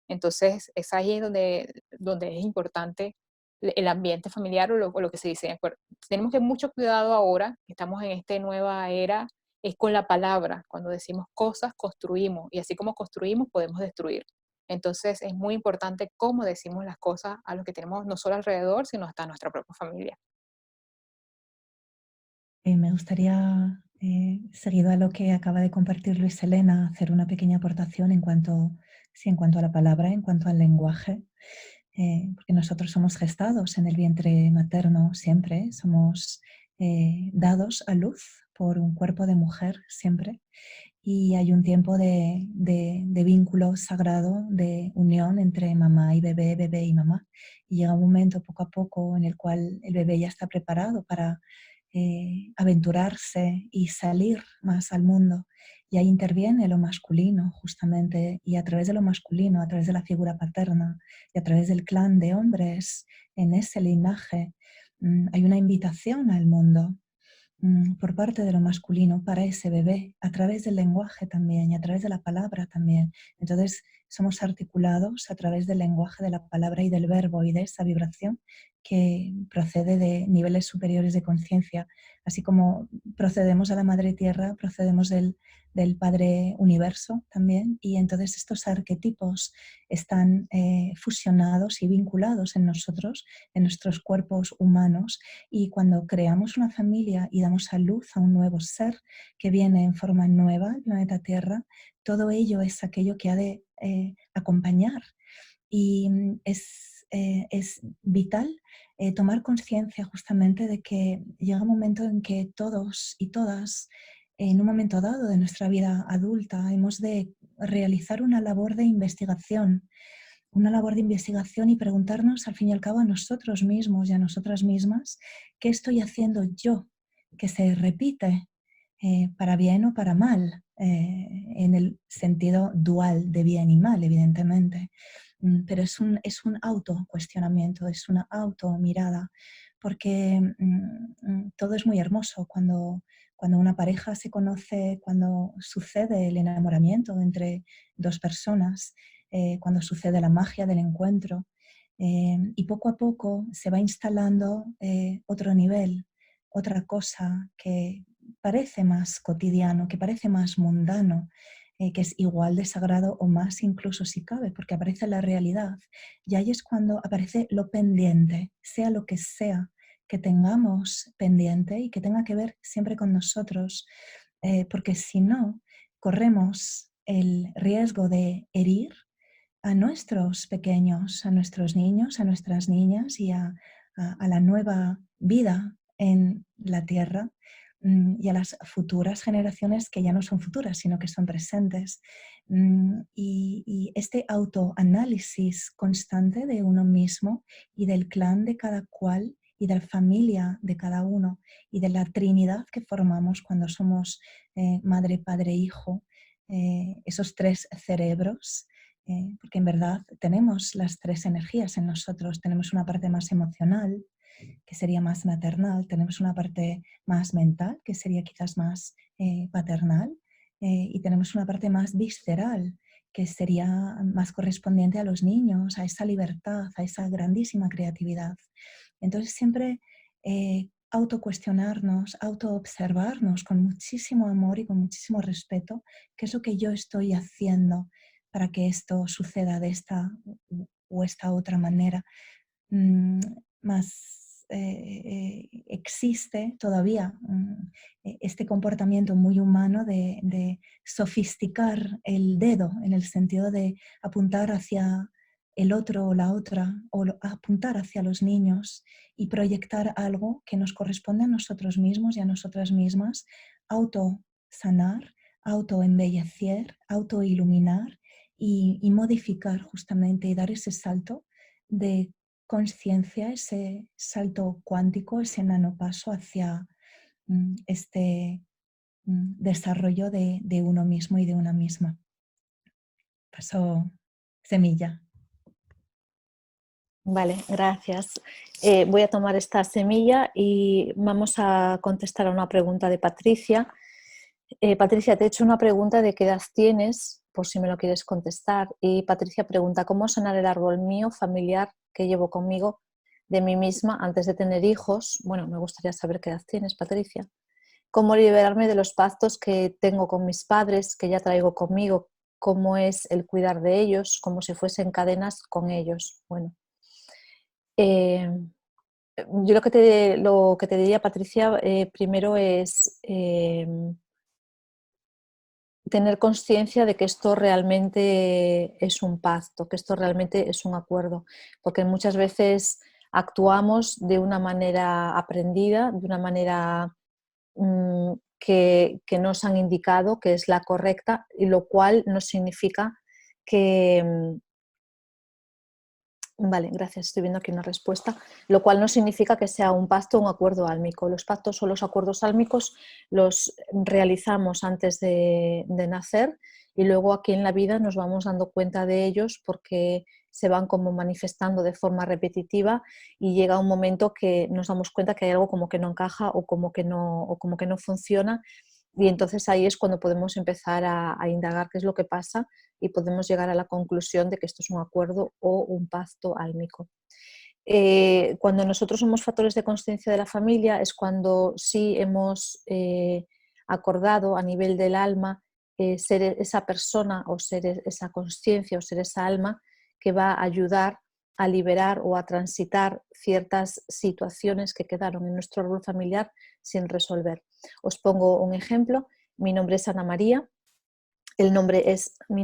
Entonces, es ahí donde es importante el ambiente familiar o lo que se dice. Tenemos que tener mucho cuidado ahora, que estamos en esta nueva era, es con la palabra. Cuando decimos cosas, construimos, y así como construimos, podemos destruir. Entonces, es muy importante cómo decimos las cosas a los que tenemos no solo alrededor, sino hasta a nuestra propia familia. Me gustaría, seguido a lo que acaba de compartir Luis Elena, hacer una pequeña aportación en cuanto a la palabra, en cuanto al lenguaje, porque nosotros somos gestados en el vientre materno siempre, somos dados a luz por un cuerpo de mujer siempre, y hay un tiempo de vínculo sagrado, de unión entre mamá y bebé, bebé y mamá, y llega un momento poco a poco en el cual el bebé ya está preparado para aventurarse y salir más al mundo. Y ahí interviene lo masculino, justamente, y a través de lo masculino, a través de la figura paterna y a través del clan de hombres en ese linaje, hay una invitación al mundo por parte de lo masculino para ese bebé, a través del lenguaje también y a través de la palabra también. Entonces, somos articulados a través del lenguaje, de la palabra y del verbo y de esa vibración que procede de niveles superiores de conciencia. Así como procedemos a la Madre Tierra, procedemos del Padre Universo también, y entonces estos arquetipos están fusionados y vinculados en nosotros, en nuestros cuerpos humanos, y cuando creamos una familia y damos a luz a un nuevo ser que viene en forma nueva al planeta Tierra, todo ello es aquello que ha de acompañar. Y es vital tomar conciencia justamente de que llega un momento en que todos y todas, en un momento dado de nuestra vida adulta, hemos de realizar una labor de investigación y preguntarnos al fin y al cabo a nosotros mismos y a nosotras mismas, ¿qué estoy haciendo yo que se repite para bien o para mal? En el sentido dual de bien y mal, evidentemente. pero es un autocuestionamiento, es una automirada, porque todo es muy hermoso cuando una pareja se conoce, cuando sucede el enamoramiento entre dos personas, cuando sucede la magia del encuentro, y poco a poco se va instalando otro nivel, otra cosa que parece más cotidiano, que parece más mundano, que es igual de sagrado o más incluso si cabe, porque aparece la realidad. Y ahí es cuando aparece lo pendiente, sea lo que sea que tengamos pendiente y que tenga que ver siempre con nosotros, porque si no, corremos el riesgo de herir a nuestros pequeños, a nuestros niños, a nuestras niñas y a la nueva vida en la tierra, y a las futuras generaciones que ya no son futuras, sino que son presentes. Y este autoanálisis constante de uno mismo y del clan de cada cual y de la familia de cada uno y de la trinidad que formamos cuando somos madre, padre, hijo, esos tres cerebros, porque en verdad tenemos las tres energías en nosotros. Tenemos una parte más emocional, que sería más maternal, tenemos una parte más mental, que sería quizás más paternal, y tenemos una parte más visceral, que sería más correspondiente a los niños, a esa libertad, a esa grandísima creatividad. Entonces siempre autocuestionarnos, autoobservarnos con muchísimo amor y con muchísimo respeto, qué es lo que yo estoy haciendo para que esto suceda de esta o esta otra manera. Más existe todavía este comportamiento muy humano de sofisticar el dedo en el sentido de apuntar hacia el otro o la otra, o apuntar hacia los niños y proyectar algo que nos corresponde a nosotros mismos y a nosotras mismas, autosanar, autoembellecer, autoiluminar y modificar justamente y dar ese salto de conciencia, ese salto cuántico, ese nanopaso hacia este desarrollo de uno mismo y de una misma. Paso semilla. Vale, gracias. Voy a tomar esta semilla y vamos a contestar a una pregunta de Patricia. Patricia, te he hecho una pregunta de qué edad tienes, por si me lo quieres contestar. Y Patricia pregunta, ¿cómo sanar el árbol mío familiar que llevo conmigo de mí misma antes de tener hijos? Bueno, me gustaría saber qué edad tienes, Patricia. ¿Cómo liberarme de los pactos que tengo con mis padres, que ya traigo conmigo? ¿Cómo es el cuidar de ellos, como si fuesen cadenas con ellos? Bueno, yo lo que te diría, Patricia, primero es tener conciencia de que esto realmente es un pacto, que esto realmente es un acuerdo, porque muchas veces actuamos de una manera aprendida, de una manera que nos han indicado que es la correcta, y lo cual no significa que... Vale, gracias. Estoy viendo aquí una respuesta. Lo cual no significa que sea un pacto o un acuerdo álmico. Los pactos o los acuerdos álmicos los realizamos antes de nacer y luego aquí en la vida nos vamos dando cuenta de ellos porque se van como manifestando de forma repetitiva y llega un momento que nos damos cuenta que hay algo como que no encaja o como que no funciona, y entonces ahí es cuando podemos empezar a indagar qué es lo que pasa y podemos llegar a la conclusión de que esto es un acuerdo o un pacto álmico. Cuando nosotros somos factores de consciencia de la familia es cuando sí hemos acordado a nivel del alma ser esa persona o ser esa consciencia o ser esa alma que va a ayudar a liberar o a transitar ciertas situaciones que quedaron en nuestro árbol familiar sin resolver. Os pongo un ejemplo. Mi nombre es Ana María. Mi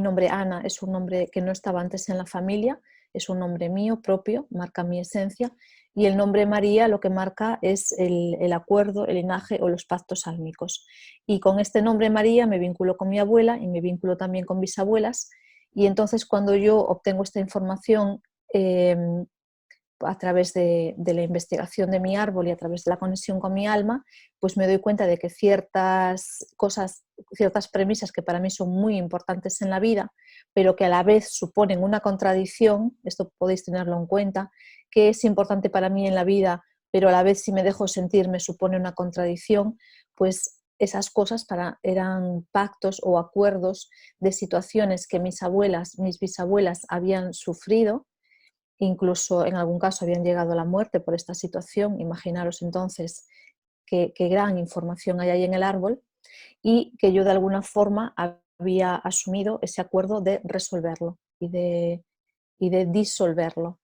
nombre Ana es un nombre que no estaba antes en la familia, es un nombre mío propio, marca mi esencia, y el nombre María lo que marca es el acuerdo, el linaje o los pactos álmicos. Y con este nombre María me vinculo con mi abuela y me vinculo también con bisabuelas, y entonces cuando yo obtengo esta información a través de la investigación de mi árbol y a través de la conexión con mi alma, pues me doy cuenta de que ciertas cosas ciertas premisas que para mí son muy importantes en la vida, pero que a la vez suponen una contradicción, esto podéis tenerlo en cuenta, que es importante para mí en la vida, pero a la vez si me dejo sentir me supone una contradicción, pues esas cosas eran pactos o acuerdos de situaciones que mis abuelas, mis bisabuelas habían sufrido, incluso en algún caso habían llegado a la muerte por esta situación. Imaginaros entonces qué gran información hay ahí en el árbol, y que yo de alguna forma había asumido ese acuerdo de resolverlo y de disolverlo.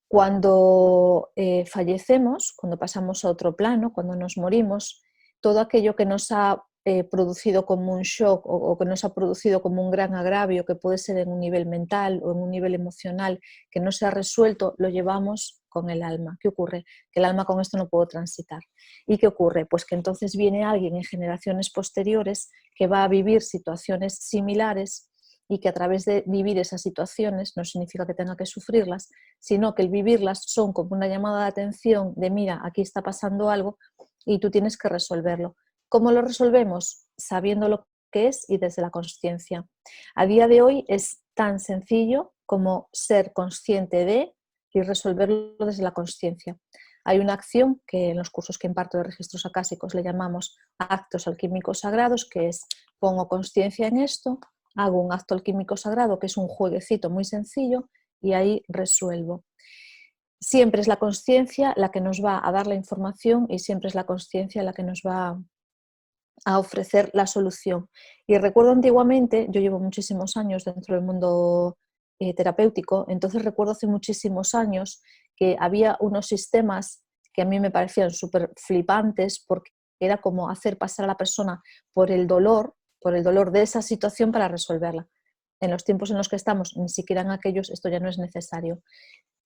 Cuando fallecemos, cuando pasamos a otro plano, cuando nos morimos, todo aquello que nos ha producido como un shock o que nos ha producido como un gran agravio, que puede ser en un nivel mental o en un nivel emocional, que no se ha resuelto, lo llevamos con el alma. ¿Qué ocurre? Que el alma con esto no puede transitar. ¿Y qué ocurre? Pues que entonces viene alguien en generaciones posteriores que va a vivir situaciones similares, y que a través de vivir esas situaciones, no significa que tenga que sufrirlas, sino que el vivirlas son como una llamada de atención de mira, aquí está pasando algo y tú tienes que resolverlo. ¿Cómo lo resolvemos? Sabiendo lo que es y desde la consciencia. A día de hoy es tan sencillo como ser consciente de y resolverlo desde la consciencia. Hay una acción que en los cursos que imparto de registros acásicos le llamamos actos alquímicos sagrados, que es pongo consciencia en esto, hago un acto alquímico sagrado, que es un jueguecito muy sencillo, y ahí resuelvo. Siempre es la consciencia la que nos va a dar la información y siempre es la consciencia la que nos va a ofrecer la solución. Y recuerdo antiguamente, yo llevo muchísimos años dentro del mundo terapéutico, entonces recuerdo hace muchísimos años que había unos sistemas que a mí me parecían súper flipantes, porque era como hacer pasar a la persona por el dolor de esa situación para resolverla. En los tiempos en los que estamos, ni siquiera en aquellos, esto ya no es necesario.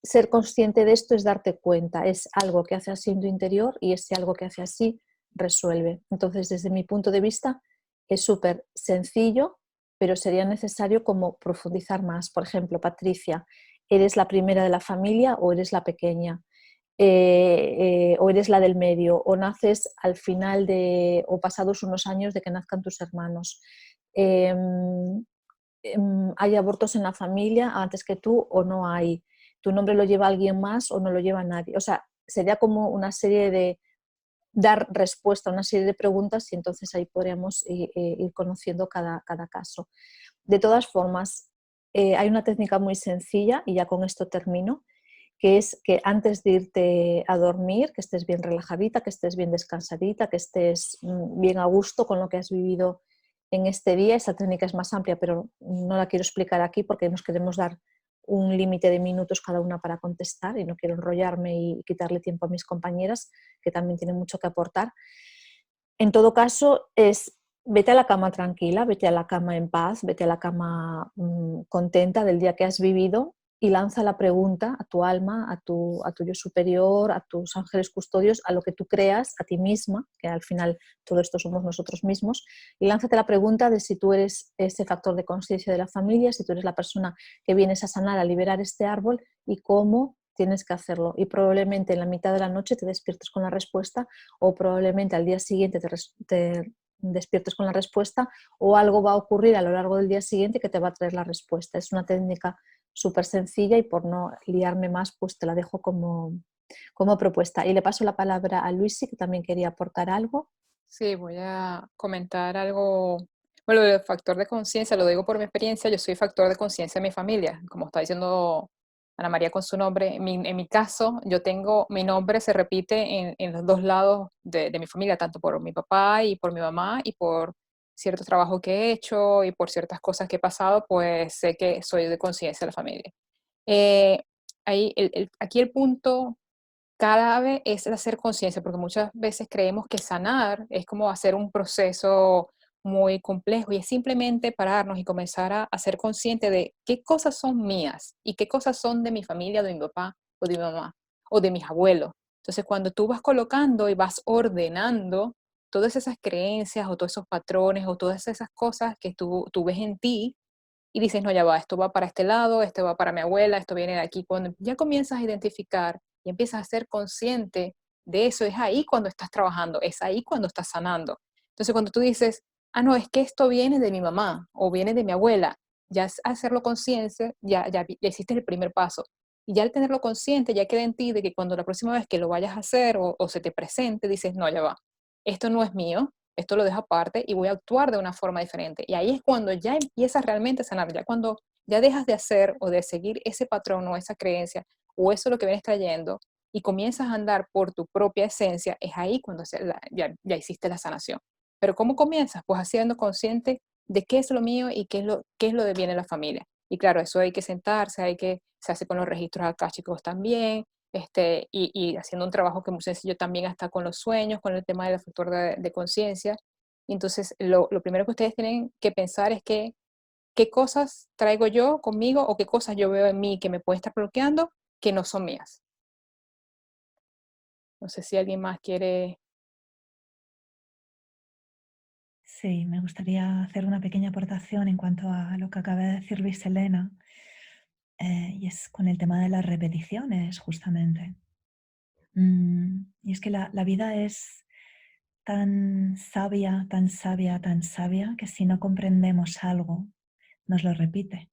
Ser consciente de esto es darte cuenta, es algo que hace así en tu interior y ese algo que hace así resuelve. Entonces, desde mi punto de vista, es súper sencillo, pero sería necesario como profundizar más. Por ejemplo, Patricia, ¿eres la primera de la familia o eres la pequeña? O eres la del medio, o naces al final o pasados unos años de que nazcan tus hermanos. ¿Hay abortos en la familia antes que tú o no hay? ¿Tu nombre lo lleva alguien más o no lo lleva nadie? O sea, sería como una serie de dar respuesta a una serie de preguntas y entonces ahí podríamos ir conociendo cada caso. De todas formas, hay una técnica muy sencilla, y ya con esto termino, que es que antes de irte a dormir, que estés bien relajadita, que estés bien descansadita, que estés bien a gusto con lo que has vivido en este día. Esa técnica es más amplia, pero no la quiero explicar aquí porque nos queremos dar un límite de minutos cada una para contestar y no quiero enrollarme y quitarle tiempo a mis compañeras, que también tienen mucho que aportar. En todo caso, vete a la cama tranquila, vete a la cama en paz, vete a la cama contenta del día que has vivido, y lanza la pregunta a tu alma, a tu yo superior, a tus ángeles custodios, a lo que tú creas, a ti misma, que al final todo esto somos nosotros mismos, y lánzate la pregunta de si tú eres ese factor de conciencia de la familia, si tú eres la persona que vienes a sanar, a liberar este árbol, y cómo tienes que hacerlo. Y probablemente en la mitad de la noche te despiertes con la respuesta, o probablemente al día siguiente te despiertes con la respuesta, o algo va a ocurrir a lo largo del día siguiente que te va a traer la respuesta. Es una técnica súper sencilla y por no liarme más, pues te la dejo como propuesta. Y le paso la palabra a Luisi, que también quería aportar algo. Sí, voy a comentar algo. Bueno, el factor de conciencia, lo digo por mi experiencia, yo soy factor de conciencia de mi familia, como está diciendo Ana María con su nombre. En mi caso, mi nombre se repite en los dos lados de mi familia, tanto por mi papá y por mi mamá, y por ciertos trabajos que he hecho y por ciertas cosas que he pasado, pues sé que soy de conciencia de la familia. Eh, Aquí el punto clave es el hacer conciencia, porque muchas veces creemos que sanar es como hacer un proceso muy complejo, y es simplemente pararnos y comenzar a ser consciente de qué cosas son mías y qué cosas son de mi familia, de mi papá o de mi mamá o de mis abuelos. Entonces, cuando tú vas colocando y vas ordenando todas esas creencias o todos esos patrones o todas esas cosas que tú ves en ti, y dices, no, ya va, esto va para este lado, esto va para mi abuela, esto viene de aquí. Cuando ya comienzas a identificar y empiezas a ser consciente de eso, es ahí cuando estás trabajando, es ahí cuando estás sanando. Entonces, cuando tú dices, no, es que esto viene de mi mamá o viene de mi abuela. Ya hacerlo consciente, ya hiciste el primer paso. Y ya al tenerlo consciente, ya queda en ti de que cuando la próxima vez que lo vayas a hacer o se te presente, dices, no, ya va, esto no es mío, esto lo dejo aparte y voy a actuar de una forma diferente. Y ahí es cuando ya empiezas realmente a sanar, ya cuando ya dejas de hacer o de seguir ese patrón o esa creencia o eso lo que vienes trayendo y comienzas a andar por tu propia esencia, es ahí cuando ya hiciste la sanación. Pero ¿cómo comienzas? Pues haciendo consciente de qué es lo mío y qué es lo de bien en la familia. Y claro, eso hay que sentarse, se hace con los registros akáshicos también, y haciendo un trabajo que es muy sencillo también hasta con los sueños, con el tema del factor de conciencia. Entonces, lo primero que ustedes tienen que pensar es qué cosas traigo yo conmigo o qué cosas yo veo en mí que me pueden estar bloqueando que no son mías. No sé si alguien más quiere. Sí, me gustaría hacer una pequeña aportación en cuanto a lo que acaba de decir Luis Elena, y es con el tema de las repeticiones, justamente. Y es que la vida es tan sabia, tan sabia, tan sabia, que si no comprendemos algo, nos lo repite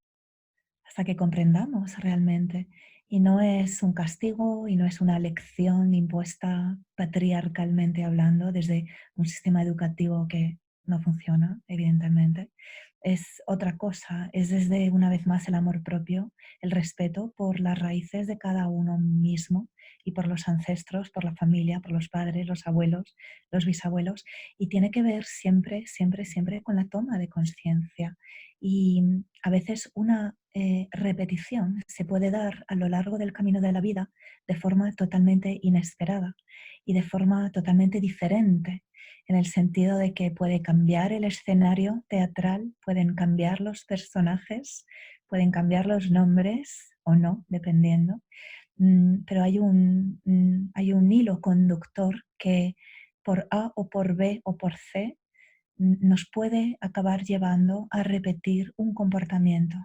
hasta que comprendamos realmente. Y no es un castigo y no es una lección impuesta patriarcalmente hablando desde un sistema educativo que no funciona, evidentemente. Es otra cosa, es desde una vez más el amor propio, el respeto por las raíces de cada uno mismo y por los ancestros, por la familia, por los padres, los abuelos, los bisabuelos. Y tiene que ver siempre, siempre, siempre con la toma de conciencia. Y a veces una repetición se puede dar a lo largo del camino de la vida de forma totalmente inesperada y de forma totalmente diferente, en el sentido de que puede cambiar el escenario teatral, pueden cambiar los personajes, pueden cambiar los nombres o no, dependiendo. Pero hay un hilo conductor que por A o por B o por C nos puede acabar llevando a repetir un comportamiento,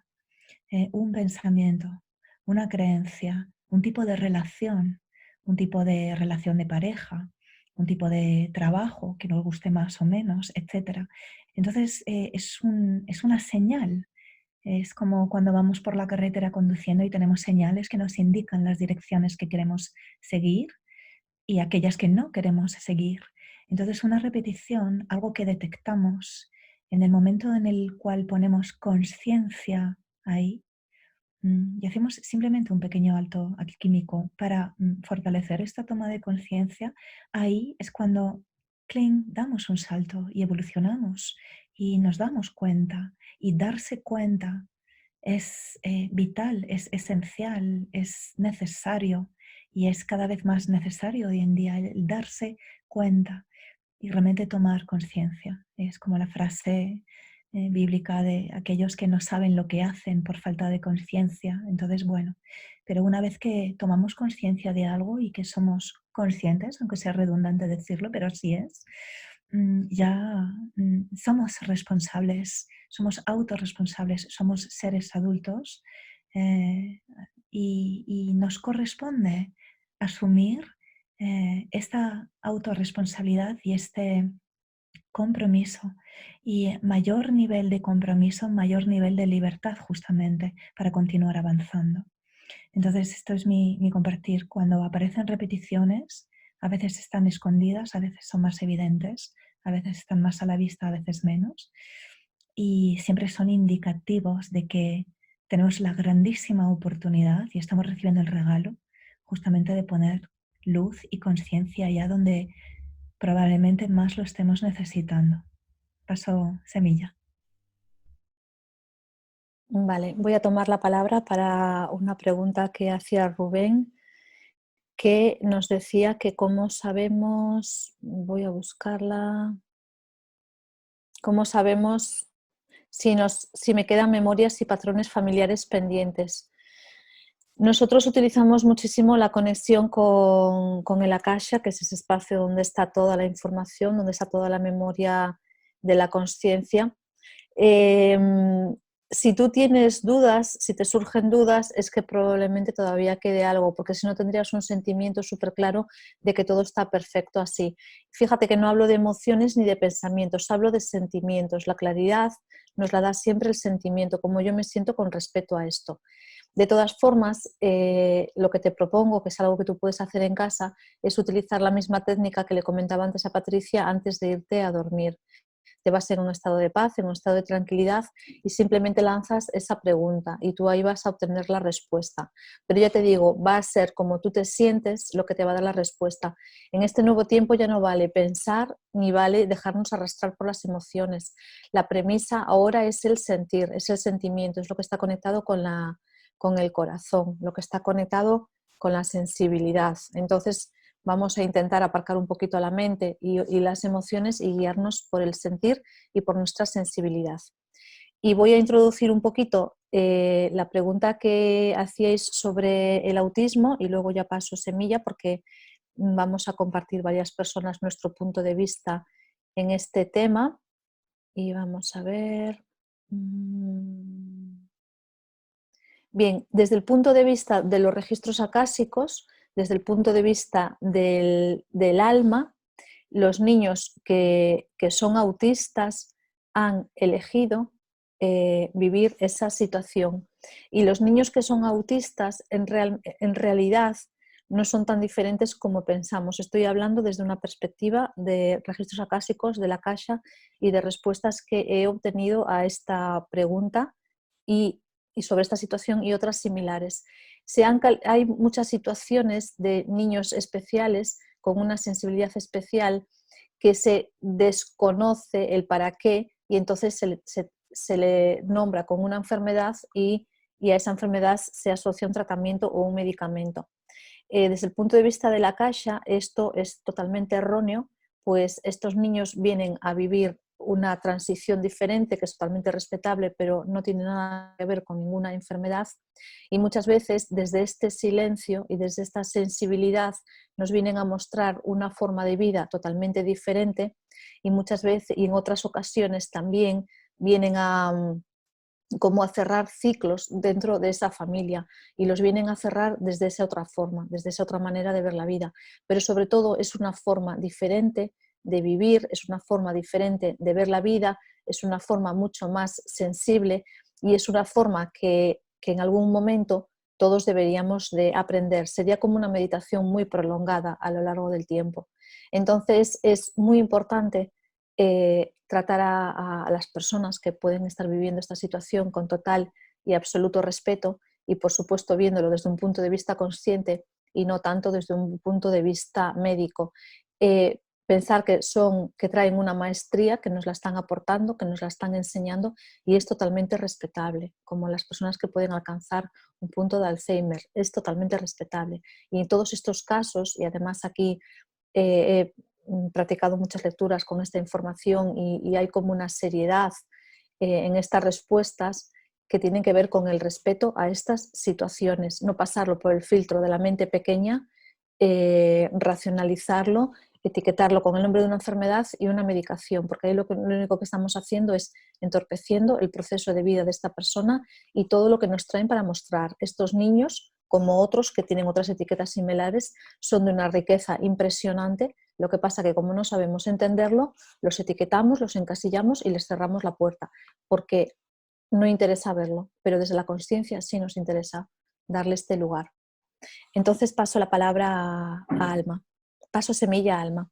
un pensamiento, una creencia, un tipo de relación de pareja, un tipo de trabajo que nos guste más o menos, etc. Entonces es una señal. Es como cuando vamos por la carretera conduciendo y tenemos señales que nos indican las direcciones que queremos seguir y aquellas que no queremos seguir. Entonces, una repetición, algo que detectamos en el momento en el cual ponemos conciencia ahí, y hacemos simplemente un pequeño alto químico para fortalecer esta toma de conciencia, ahí es cuando cling, damos un salto y evolucionamos y nos damos cuenta. Y darse cuenta es vital, es esencial, es necesario y es cada vez más necesario hoy en día el darse cuenta y realmente tomar conciencia. Es como la frase bíblica de aquellos que no saben lo que hacen por falta de conciencia. Entonces, bueno, pero una vez que tomamos conciencia de algo y que somos conscientes, aunque sea redundante decirlo, pero así es, ya somos responsables, somos autorresponsables, somos seres adultos y nos corresponde asumir esta autorresponsabilidad y este compromiso. Y mayor nivel de compromiso, mayor nivel de libertad justamente para continuar avanzando. Entonces, esto es mi compartir. Cuando aparecen repeticiones, a veces están escondidas, a veces son más evidentes, a veces están más a la vista, a veces menos. Y siempre son indicativos de que tenemos la grandísima oportunidad y estamos recibiendo el regalo justamente de poner luz y conciencia allá donde probablemente más lo estemos necesitando. Paso semilla. Vale, voy a tomar la palabra para una pregunta que hacía Rubén, que nos decía que cómo sabemos, voy a buscarla, cómo sabemos si me quedan memorias y patrones familiares pendientes. Nosotros utilizamos muchísimo la conexión con el Akasha, que es ese espacio donde está toda la información, donde está toda la memoria de la consciencia. si tú tienes dudas, si te surgen dudas, es que probablemente todavía quede algo, porque si no tendrías un sentimiento súper claro de que todo está perfecto así. Fíjate que no hablo de emociones ni de pensamientos, hablo de sentimientos. La claridad nos la da siempre el sentimiento, como yo me siento con respecto a esto. De todas formas, lo que te propongo, que es algo que tú puedes hacer en casa, es utilizar la misma técnica que le comentaba antes a Patricia antes de irte a dormir. Te vas en un estado de paz, en un estado de tranquilidad y simplemente lanzas esa pregunta y tú ahí vas a obtener la respuesta. Pero ya te digo, va a ser como tú te sientes lo que te va a dar la respuesta. En este nuevo tiempo ya no vale pensar ni vale dejarnos arrastrar por las emociones. La premisa ahora es el sentir, es el sentimiento, es lo que está conectado con el corazón, lo que está conectado con la sensibilidad. Entonces, vamos a intentar aparcar un poquito la mente y las emociones y guiarnos por el sentir y por nuestra sensibilidad. Y voy a introducir un poquito la pregunta que hacíais sobre el autismo y luego ya paso semilla porque vamos a compartir varias personas nuestro punto de vista en este tema. Y vamos a ver. Bien, desde el punto de vista de los registros acásicos, desde el punto de vista del alma, los niños que son autistas han elegido vivir esa situación. Y los niños que son autistas en realidad no son tan diferentes como pensamos. Estoy hablando desde una perspectiva de registros acásicos, de la Akasha y de respuestas que he obtenido a esta pregunta y sobre esta situación y otras similares. Hay muchas situaciones de niños especiales con una sensibilidad especial que se desconoce el para qué y entonces se le nombra con una enfermedad y a esa enfermedad se asocia un tratamiento o un medicamento. Desde el punto de vista de la Akasha, esto es totalmente erróneo, pues estos niños vienen a vivir una transición diferente que es totalmente respetable, pero no tiene nada que ver con ninguna enfermedad y muchas veces desde este silencio y desde esta sensibilidad nos vienen a mostrar una forma de vida totalmente diferente y muchas veces y en otras ocasiones también vienen como a cerrar ciclos dentro de esa familia y los vienen a cerrar desde esa otra forma, desde esa otra manera de ver la vida, pero sobre todo es una forma diferente de vivir, es una forma diferente de ver la vida, es una forma mucho más sensible y es una forma que en algún momento todos deberíamos de aprender. Sería como una meditación muy prolongada a lo largo del tiempo. Entonces es muy importante tratar a las personas que pueden estar viviendo esta situación con total y absoluto respeto y por supuesto viéndolo desde un punto de vista consciente y no tanto desde un punto de vista médico. Pensar que traen una maestría, que nos la están aportando, que nos la están enseñando y es totalmente respetable, como las personas que pueden alcanzar un punto de Alzheimer, es totalmente respetable. Y en todos estos casos, y además aquí he practicado muchas lecturas con esta información y hay como una seriedad en estas respuestas que tienen que ver con el respeto a estas situaciones, no pasarlo por el filtro de la mente pequeña, racionalizarlo, etiquetarlo con el nombre de una enfermedad y una medicación, porque ahí lo único que estamos haciendo es entorpeciendo el proceso de vida de esta persona y todo lo que nos traen para mostrar. Estos niños, como otros que tienen otras etiquetas similares, son de una riqueza impresionante. Lo que pasa que como no sabemos entenderlo, los etiquetamos, los encasillamos y les cerramos la puerta, porque no interesa verlo, pero desde la consciencia sí nos interesa darle este lugar. Entonces paso la palabra a Alma. Paso semilla a Alma.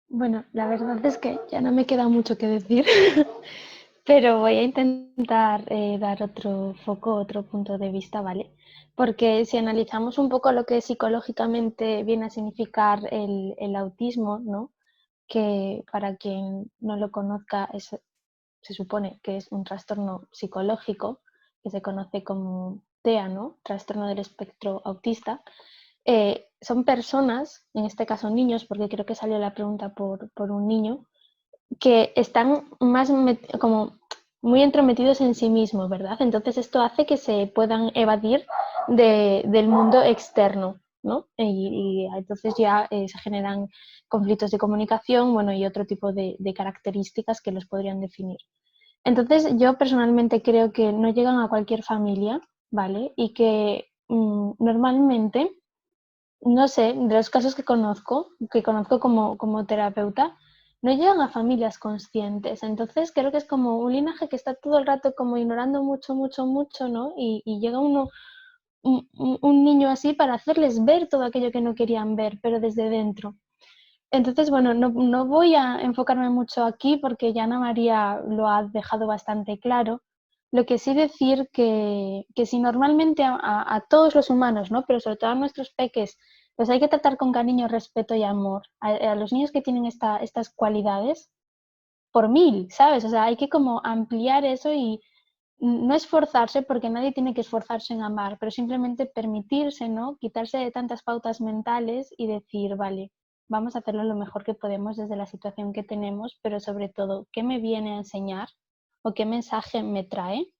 Bueno, la verdad es que ya no me queda mucho que decir, pero voy a intentar dar otro foco, otro punto de vista, ¿vale? Porque si analizamos un poco lo que psicológicamente viene a significar el autismo, ¿no? Que para quien no lo conozca se supone que es un trastorno psicológico que se conoce como TEA, ¿no? Trastorno del espectro autista. Son personas, en este caso niños, porque creo que salió la pregunta por un niño, que están más como muy entrometidos en sí mismos, ¿verdad? Entonces esto hace que se puedan evadir del mundo externo. ¿no? Y entonces ya se generan conflictos de comunicación, bueno, y otro tipo de características que los podrían definir. Entonces, yo personalmente creo que no llegan a cualquier familia, ¿vale? Y que normalmente, no sé, de los casos que conozco como terapeuta, no llegan a familias conscientes. Entonces, creo que es como un linaje que está todo el rato como ignorando mucho, mucho, mucho, ¿no? Y llega un niño así para hacerles ver todo aquello que no querían ver, pero desde dentro. Entonces, bueno, no voy a enfocarme mucho aquí porque ya Ana María lo ha dejado bastante claro. Lo que sí decir que si normalmente a todos los humanos, ¿no? Pero sobre todo a nuestros peques, pues hay que tratar con cariño, respeto y amor. A los niños que tienen estas cualidades, por 1000, ¿sabes? O sea, hay que como ampliar eso y no esforzarse, porque nadie tiene que esforzarse en amar, pero simplemente permitirse, ¿no? Quitarse de tantas pautas mentales y decir, vale, vamos a hacerlo lo mejor que podemos desde la situación que tenemos, pero sobre todo, ¿qué me viene a enseñar o qué mensaje me trae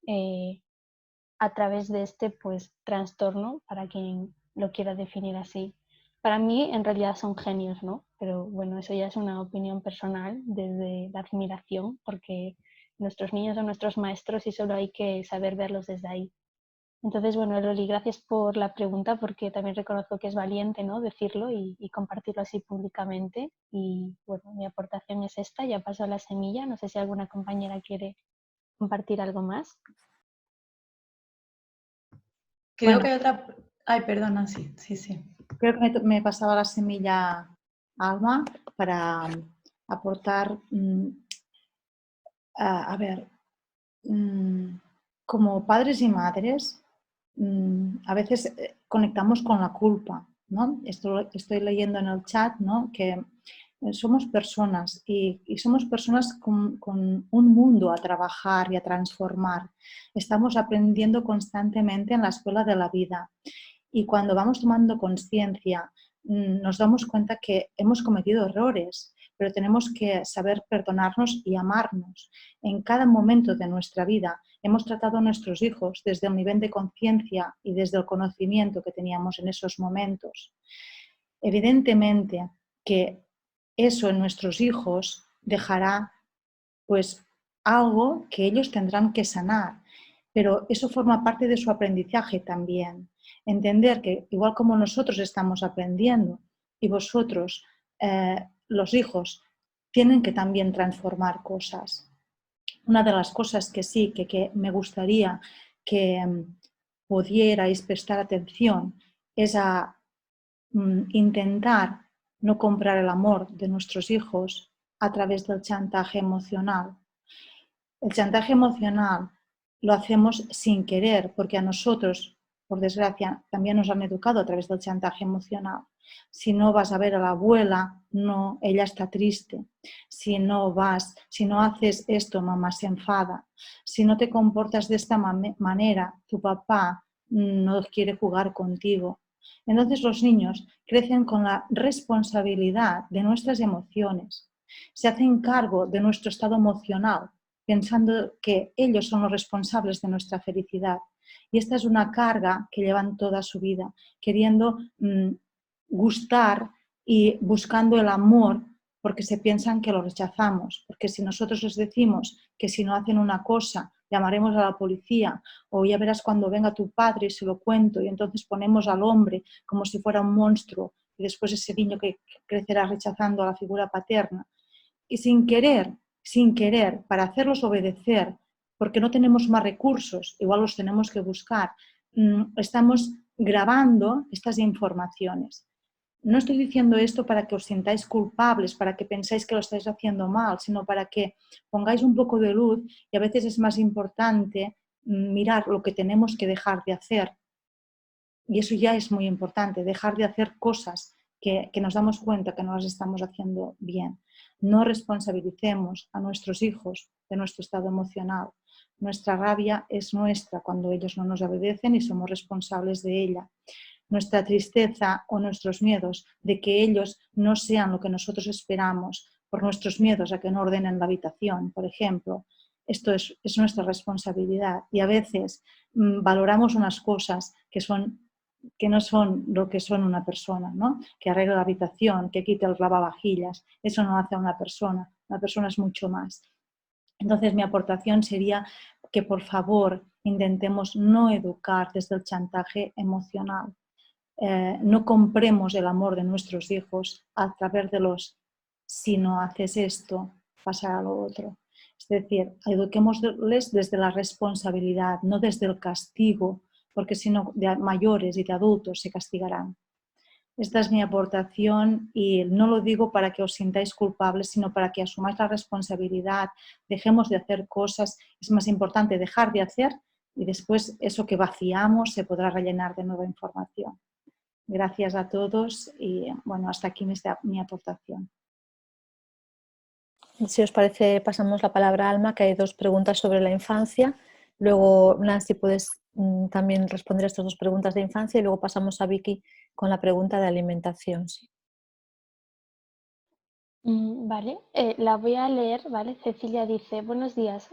a través de este pues trastorno, para quien lo quiera definir así? Para mí en realidad son genios, ¿no? Pero bueno, eso ya es una opinión personal desde la admiración, porque nuestros niños son nuestros maestros y solo hay que saber verlos desde ahí. Entonces, bueno, Loli, gracias por la pregunta, porque también reconozco que es valiente, ¿no? Decirlo y compartirlo así públicamente. Y bueno, mi aportación es esta, ya paso a la semilla. No sé si alguna compañera quiere compartir algo más. Creo Bueno, que hay otra... Ay, perdona, sí. creo que me pasaba la semilla a Alma para aportar, a ver, como padres y madres, a veces conectamos con la culpa, ¿no? Estoy leyendo en el chat, ¿no? Que somos personas y somos personas con un mundo a trabajar y a transformar. Estamos aprendiendo constantemente en la escuela de la vida y cuando vamos tomando conciencia nos damos cuenta que hemos cometido errores, pero tenemos que saber perdonarnos y amarnos. En cada momento de nuestra vida hemos tratado a nuestros hijos desde el nivel de conciencia y desde el conocimiento que teníamos en esos momentos. Evidentemente que eso en nuestros hijos dejará pues algo que ellos tendrán que sanar, pero eso forma parte de su aprendizaje también. Entender que igual como nosotros estamos aprendiendo y vosotros, los hijos, tienen que también transformar cosas. Una de las cosas que sí, que me gustaría que pudierais prestar atención es a intentar no comprar el amor de nuestros hijos a través del chantaje emocional. El chantaje emocional lo hacemos sin querer, porque a nosotros, por desgracia, también nos han educado a través del chantaje emocional. Si no vas a ver a la abuela, no, ella está triste. Si no haces esto, mamá se enfada. Si no te comportas de esta manera, tu papá no quiere jugar contigo. Entonces los niños crecen con la responsabilidad de nuestras emociones. Se hacen cargo de nuestro estado emocional, pensando que ellos son los responsables de nuestra felicidad. Y esta es una carga que llevan toda su vida, queriendo gustar y buscando el amor porque se piensan que lo rechazamos, porque si nosotros les decimos que si no hacen una cosa llamaremos a la policía o ya verás cuando venga tu padre y se lo cuento y entonces ponemos al hombre como si fuera un monstruo y después ese niño que crecerá rechazando a la figura paterna. Y sin querer, para hacerlos obedecer, porque no tenemos más recursos, igual los tenemos que buscar, estamos grabando estas informaciones. No estoy diciendo esto para que os sintáis culpables, para que pensáis que lo estáis haciendo mal, sino para que pongáis un poco de luz y a veces es más importante mirar lo que tenemos que dejar de hacer. Y eso ya es muy importante, dejar de hacer cosas que nos damos cuenta que no las estamos haciendo bien. No responsabilicemos a nuestros hijos de nuestro estado emocional. Nuestra rabia es nuestra cuando ellos no nos obedecen y somos responsables de ella. Nuestra tristeza o nuestros miedos de que ellos no sean lo que nosotros esperamos, por nuestros miedos a que no ordenen la habitación, por ejemplo. Esto es nuestra responsabilidad y a veces valoramos unas cosas que son que no son lo que son una persona, ¿no? Que arregle la habitación, que quite el lavavajillas. Eso no hace a una persona. Una persona es mucho más. Entonces, mi aportación sería que, por favor, intentemos no educar desde el chantaje emocional. No compremos el amor de nuestros hijos a través de los si no haces esto, pasará lo otro. Es decir, eduquémosles desde la responsabilidad, no desde el castigo, porque si no, de mayores y de adultos se castigarán. Esta es mi aportación y no lo digo para que os sintáis culpables, sino para que asumáis la responsabilidad, dejemos de hacer cosas. Es más importante dejar de hacer y después eso que vaciamos se podrá rellenar de nueva información. Gracias a todos y bueno, hasta aquí mi aportación. Si os parece, pasamos la palabra a Alma, que hay 2 preguntas sobre la infancia. Luego, Nancy, puedes también responder a estas 2 preguntas de infancia y luego pasamos a Vicky con la pregunta de alimentación. Sí. Vale, la voy a leer, ¿vale? Cecilia dice, buenos días,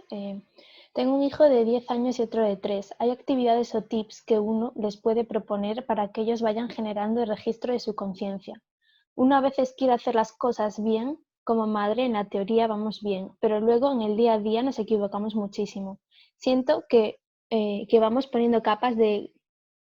tengo un hijo de 10 años y otro de 3. ¿Hay actividades o tips que uno les puede proponer para que ellos vayan generando el registro de su conciencia? Uno a veces quiere hacer las cosas bien, como madre en la teoría vamos bien, pero luego en el día a día nos equivocamos muchísimo. Siento que vamos poniendo capas de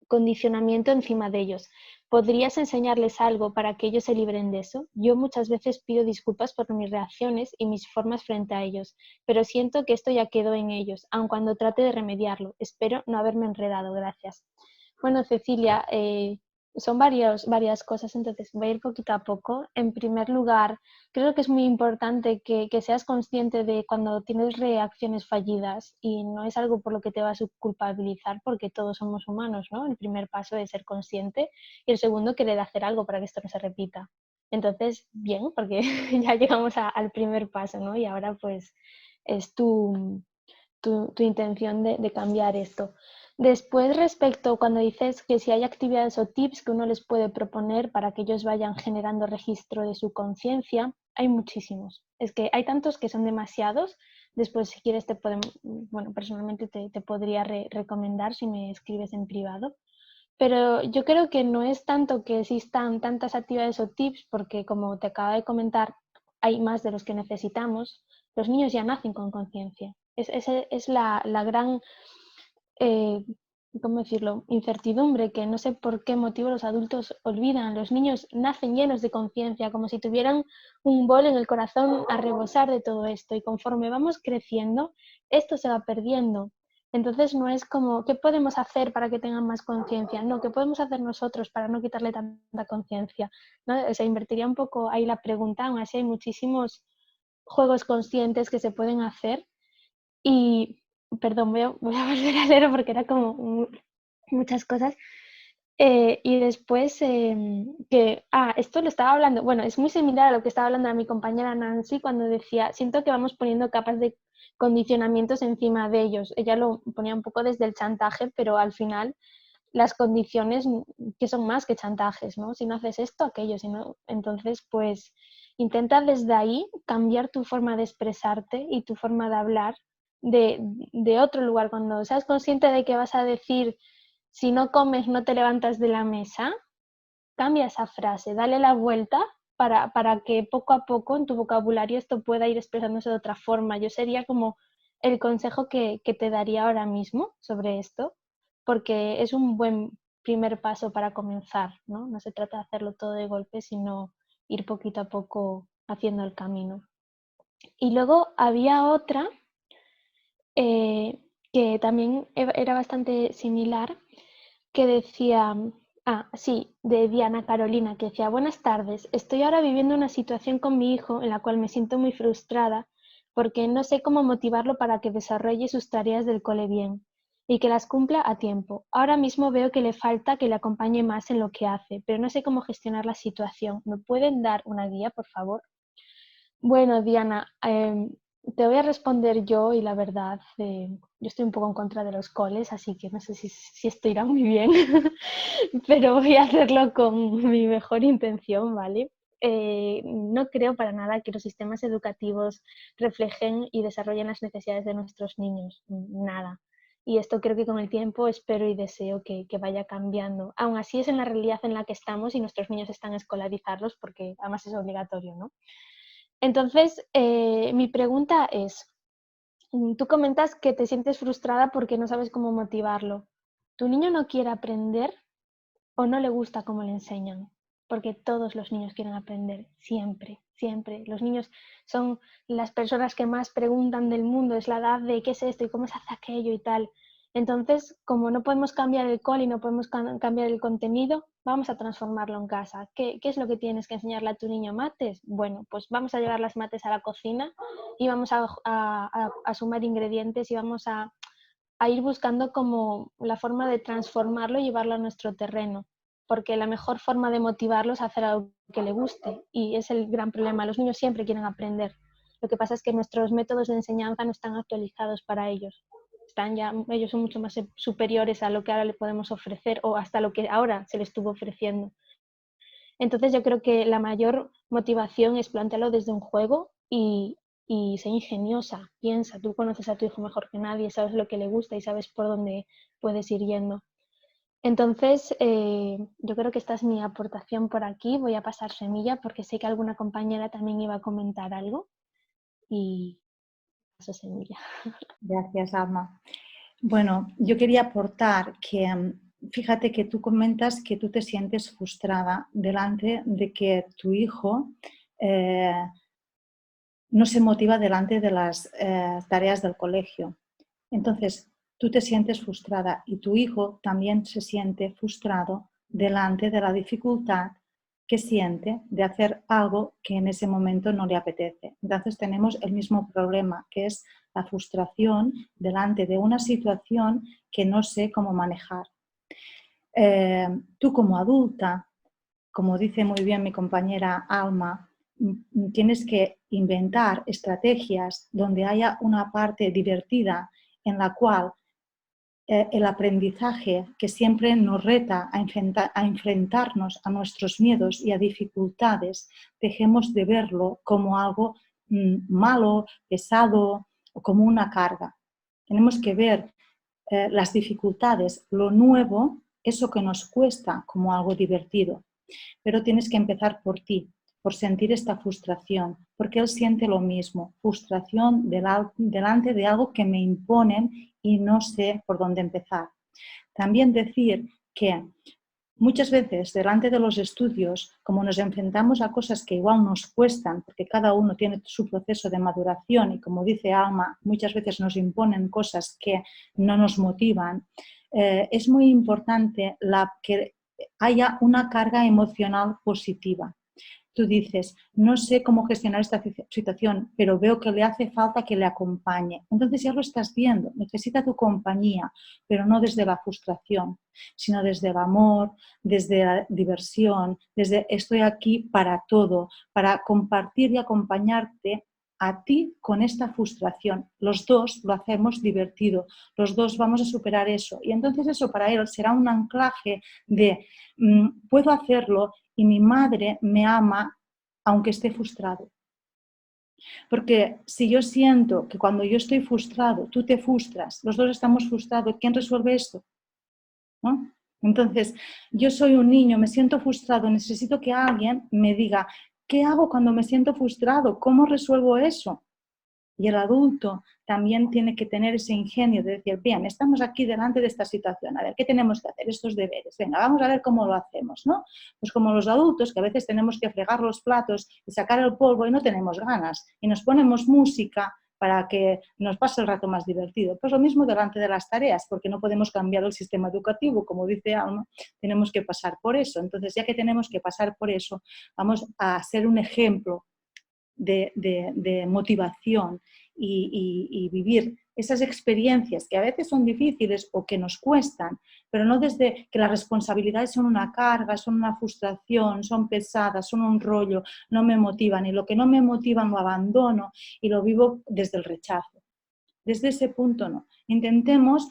condicionamiento encima de ellos. ¿Podrías enseñarles algo para que ellos se libren de eso? Yo muchas veces pido disculpas por mis reacciones y mis formas frente a ellos, pero siento que esto ya quedó en ellos, aun cuando trate de remediarlo. Espero no haberme enredado. Gracias. Bueno, Cecilia, son varias cosas, entonces voy a ir poquito a poco. En primer lugar, creo que es muy importante que seas consciente de cuando tienes reacciones fallidas y no es algo por lo que te vas a culpabilizar porque todos somos humanos, ¿no? El primer paso es ser consciente y el segundo, querer hacer algo para que esto no se repita. Entonces, bien, porque ya llegamos al primer paso, ¿no? Y ahora pues es tu intención de cambiar esto. Después, respecto cuando dices que si hay actividades o tips que uno les puede proponer para que ellos vayan generando registro de su conciencia, hay muchísimos. Es que hay tantos que son demasiados. Después, si quieres, bueno, personalmente te podría recomendar si me escribes en privado. Pero yo creo que no es tanto que existan tantas actividades o tips, porque como te acabo de comentar, hay más de los que necesitamos. Los niños ya nacen con conciencia. Es la gran, ¿cómo decirlo?, incertidumbre que no sé por qué motivo los adultos olvidan. Los niños nacen llenos de conciencia, como si tuvieran un bol en el corazón a rebosar de todo esto. Y conforme vamos creciendo, esto se va perdiendo. Entonces no es como, ¿qué podemos hacer para que tengan más conciencia? No, ¿qué podemos hacer nosotros para no quitarle tanta conciencia? ¿No? O sea, invertiría un poco ahí la pregunta, aún así hay muchísimos juegos conscientes que se pueden hacer. Y, perdón, voy a volver a leer porque era como muchas cosas. Y después, esto lo estaba hablando, bueno, es muy similar a lo que estaba hablando mi compañera Nancy cuando decía, siento que vamos poniendo capas de condicionamientos encima de ellos. Ella lo ponía un poco desde el chantaje, pero al final las condiciones que son más que chantajes, ¿no? Si no haces esto, aquello, si no, entonces pues intenta desde ahí cambiar tu forma de expresarte y tu forma de hablar de otro lugar. Cuando seas consciente de que vas a decir si no comes no te levantas de la mesa, cambia esa frase, dale la vuelta para que poco a poco en tu vocabulario esto pueda ir expresándose de otra forma. Yo sería como el consejo que te daría ahora mismo sobre esto, porque es un buen primer paso para comenzar, ¿no? No se trata de hacerlo todo de golpe, sino ir poquito a poco haciendo el camino. Y luego había otra que también era bastante similar, que decía, de Diana Carolina, que decía, buenas tardes, estoy ahora viviendo una situación con mi hijo en la cual me siento muy frustrada porque no sé cómo motivarlo para que desarrolle sus tareas del cole bien y que las cumpla a tiempo. Ahora mismo veo que le falta que le acompañe más en lo que hace, pero no sé cómo gestionar la situación. ¿Me pueden dar una guía, por favor? Bueno, Diana, te voy a responder yo y la verdad, yo estoy un poco en contra de los coles, así que no sé si esto irá muy bien, pero voy a hacerlo con mi mejor intención, ¿vale? No creo para nada que los sistemas educativos reflejen y desarrollen las necesidades de nuestros niños, nada. Y esto creo que con el tiempo espero y deseo que vaya cambiando. Aún así es en la realidad en la que estamos y nuestros niños están escolarizados porque además es obligatorio, ¿no? Entonces, mi pregunta es, tú comentas que te sientes frustrada porque no sabes cómo motivarlo. ¿Tu niño no quiere aprender o no le gusta cómo le enseñan? Porque todos los niños quieren aprender, siempre, siempre. Los niños son las personas que más preguntan del mundo, es la edad de qué es esto y cómo se hace aquello y tal. Entonces, como no podemos cambiar el cole y no podemos cambiar el contenido, vamos a transformarlo en casa. ¿Qué es lo que tienes que enseñarle a tu niño? ¿Mates? Bueno, pues vamos a llevar las mates a la cocina y vamos a sumar ingredientes y vamos a ir buscando como la forma de transformarlo y llevarlo a nuestro terreno, porque la mejor forma de motivarlo es hacer algo que le guste y es el gran problema. Los niños siempre quieren aprender. Lo que pasa es que nuestros métodos de enseñanza no están actualizados para ellos. Ellos son mucho más superiores a lo que ahora le podemos ofrecer o hasta lo que ahora se le estuvo ofreciendo. Entonces yo creo que la mayor motivación es plantearlo desde un juego y sé ingeniosa, piensa, tú conoces a tu hijo mejor que nadie, sabes lo que le gusta y sabes por dónde puedes ir yendo. Entonces, yo creo que esta es mi aportación por aquí. Voy a pasar semilla porque sé que alguna compañera también iba a comentar algo y paso semilla. Gracias, Alma. Bueno, yo quería aportar que, fíjate que tú comentas que tú te sientes frustrada delante de que tu hijo no se motiva delante de las tareas del colegio. Entonces, tú te sientes frustrada y tu hijo también se siente frustrado delante de la dificultad que siente de hacer algo que en ese momento no le apetece. Entonces tenemos el mismo problema, que es la frustración delante de una situación que no sé cómo manejar. Tú como adulta, como dice muy bien mi compañera Alma, tienes que inventar estrategias donde haya una parte divertida en la cual el aprendizaje que siempre nos reta a enfrentarnos a nuestros miedos y a dificultades, dejemos de verlo como algo malo, pesado o como una carga. Tenemos que ver las dificultades, lo nuevo, eso que nos cuesta, como algo divertido. Pero tienes que empezar por ti, por sentir esta frustración, porque él siente lo mismo, frustración delante de algo que me imponen y no sé por dónde empezar. También decir que muchas veces delante de los estudios, como nos enfrentamos a cosas que igual nos cuestan, porque cada uno tiene su proceso de maduración y como dice Alma, muchas veces nos imponen cosas que no nos motivan, es muy importante que haya una carga emocional positiva. Tú dices, no sé cómo gestionar esta situación, pero veo que le hace falta que le acompañe. Entonces ya lo estás viendo, necesita tu compañía, pero no desde la frustración, sino desde el amor, desde la diversión, desde estoy aquí para todo, para compartir y acompañarte a ti con esta frustración. Los dos lo hacemos divertido, los dos vamos a superar eso. Y entonces eso para él será un anclaje de puedo hacerlo y mi madre me ama aunque esté frustrado. Porque si yo siento que cuando yo estoy frustrado, tú te frustras, los dos estamos frustrados, ¿quién resuelve esto? ¿No? Entonces, yo soy un niño, me siento frustrado, necesito que alguien me diga, ¿qué hago cuando me siento frustrado? ¿Cómo resuelvo eso? Y el adulto también tiene que tener ese ingenio de decir, bien, estamos aquí delante de esta situación, a ver, ¿qué tenemos que hacer? Estos deberes, venga, vamos a ver cómo lo hacemos, ¿no? Pues como los adultos, que a veces tenemos que fregar los platos y sacar el polvo y no tenemos ganas, y nos ponemos música para que nos pase el rato más divertido. Pues lo mismo delante de las tareas, porque no podemos cambiar el sistema educativo, como dice Alma, tenemos que pasar por eso. Entonces, ya que tenemos que pasar por eso, vamos a ser un ejemplo de motivación y vivir esas experiencias que a veces son difíciles o que nos cuestan, pero no desde que las responsabilidades son una carga, son una frustración, son pesadas, son un rollo, no me motivan y lo que no me motiva lo abandono y lo vivo desde el rechazo. Desde ese punto no. Intentemos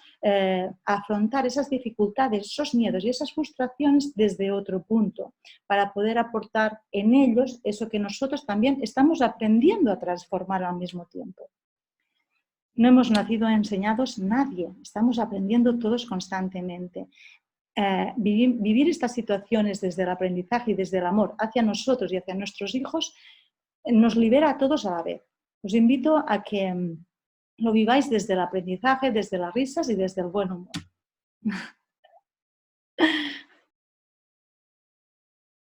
afrontar esas dificultades, esos miedos y esas frustraciones desde otro punto para poder aportar en ellos eso que nosotros también estamos aprendiendo a transformar al mismo tiempo. No hemos nacido enseñados nadie, estamos aprendiendo todos constantemente. Vivir estas situaciones desde el aprendizaje y desde el amor hacia nosotros y hacia nuestros hijos nos libera a todos a la vez. Os invito a que lo viváis desde el aprendizaje, desde las risas y desde el buen humor.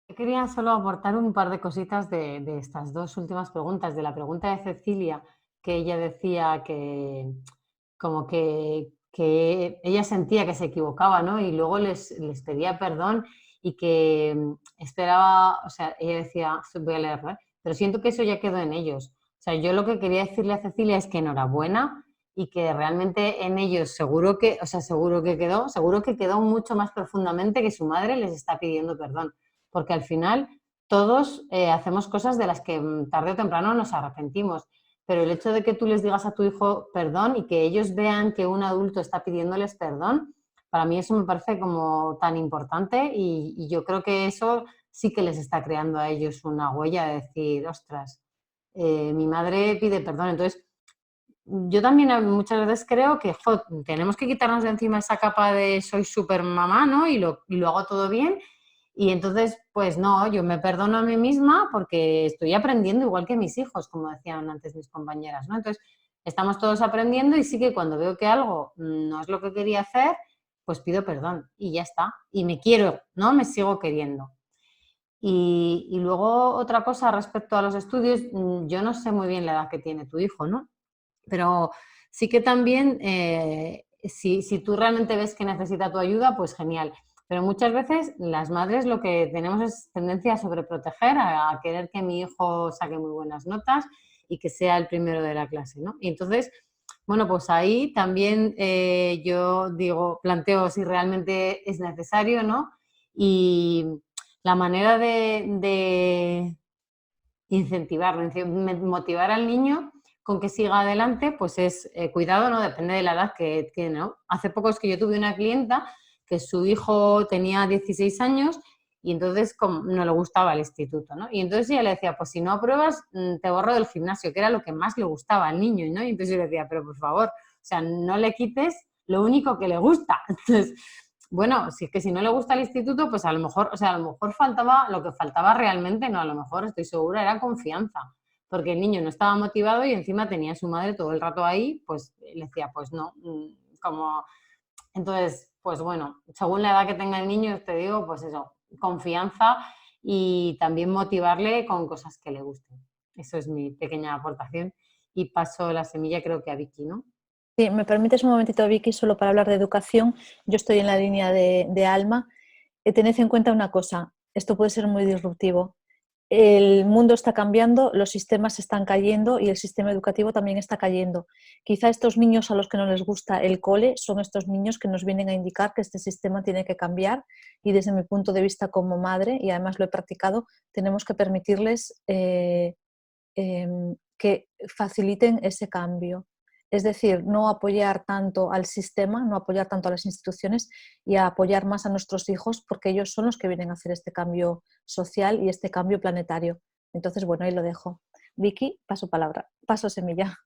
Yo quería solo aportar un par de cositas de estas dos últimas preguntas. De la pregunta de Cecilia, que ella decía que como que ella sentía que se equivocaba, ¿no? Y luego les pedía perdón y que esperaba, o sea, ella decía, voy a leerlo, ¿eh? Pero siento que eso ya quedó en ellos. O sea, yo lo que quería decirle a Cecilia es que enhorabuena y que realmente en ellos seguro que quedó mucho más profundamente que su madre les está pidiendo perdón. Porque al final todos hacemos cosas de las que tarde o temprano nos arrepentimos. Pero el hecho de que tú les digas a tu hijo perdón y que ellos vean que un adulto está pidiéndoles perdón, para mí eso me parece como tan importante y yo creo que eso sí que les está creando a ellos una huella de decir, ostras, mi madre pide perdón. Entonces, yo también muchas veces creo que tenemos que quitarnos de encima esa capa de soy súper mamá, ¿no? Y lo hago todo bien. Y entonces, pues no, yo me perdono a mí misma porque estoy aprendiendo igual que mis hijos, como decían antes mis compañeras, ¿no? Entonces, estamos todos aprendiendo y sí que cuando veo que algo no es lo que quería hacer, pues pido perdón y ya está. Y me quiero, ¿no? Me sigo queriendo. Y luego otra cosa respecto a los estudios, yo no sé muy bien la edad que tiene tu hijo, ¿no? Pero sí que también, si tú realmente ves que necesita tu ayuda, pues genial. Pero muchas veces las madres lo que tenemos es tendencia a sobreproteger, a querer que mi hijo saque muy buenas notas y que sea el primero de la clase, ¿no? Y entonces, bueno, pues ahí también yo planteo si realmente es necesario, ¿no? Y la manera de incentivarlo, motivar al niño con que siga adelante, pues es cuidado, ¿no? Depende de la edad que tiene, ¿no? Hace poco es que yo tuve una clienta que su hijo tenía 16 años y entonces no le gustaba el instituto, ¿no? Y entonces ella le decía, pues si no apruebas, te borro del gimnasio, que era lo que más le gustaba al niño, ¿no? Y entonces yo le decía, pero por favor, o sea, no le quites lo único que le gusta. Entonces, bueno, si es que si no le gusta el instituto, pues a lo mejor faltaba, lo que faltaba realmente, no, a lo mejor estoy segura, era confianza, porque el niño no estaba motivado y encima tenía a su madre todo el rato ahí, pues le decía, pues no, como... Entonces, pues bueno, según la edad que tenga el niño, te digo, pues eso, confianza y también motivarle con cosas que le gusten. Eso es mi pequeña aportación y paso la semilla creo que a Vicky, ¿no? Sí, me permites un momentito, Vicky, solo para hablar de educación. Yo estoy en la línea de Alma. Tened en cuenta una cosa, esto puede ser muy disruptivo. El mundo está cambiando, los sistemas están cayendo y el sistema educativo también está cayendo. Quizá estos niños a los que no les gusta el cole son estos niños que nos vienen a indicar que este sistema tiene que cambiar y desde mi punto de vista como madre, y además lo he practicado, tenemos que permitirles que faciliten ese cambio. Es decir, no apoyar tanto al sistema, no apoyar tanto a las instituciones y a apoyar más a nuestros hijos porque ellos son los que vienen a hacer este cambio social y este cambio planetario. Entonces, bueno, ahí lo dejo. Vicky, paso semilla.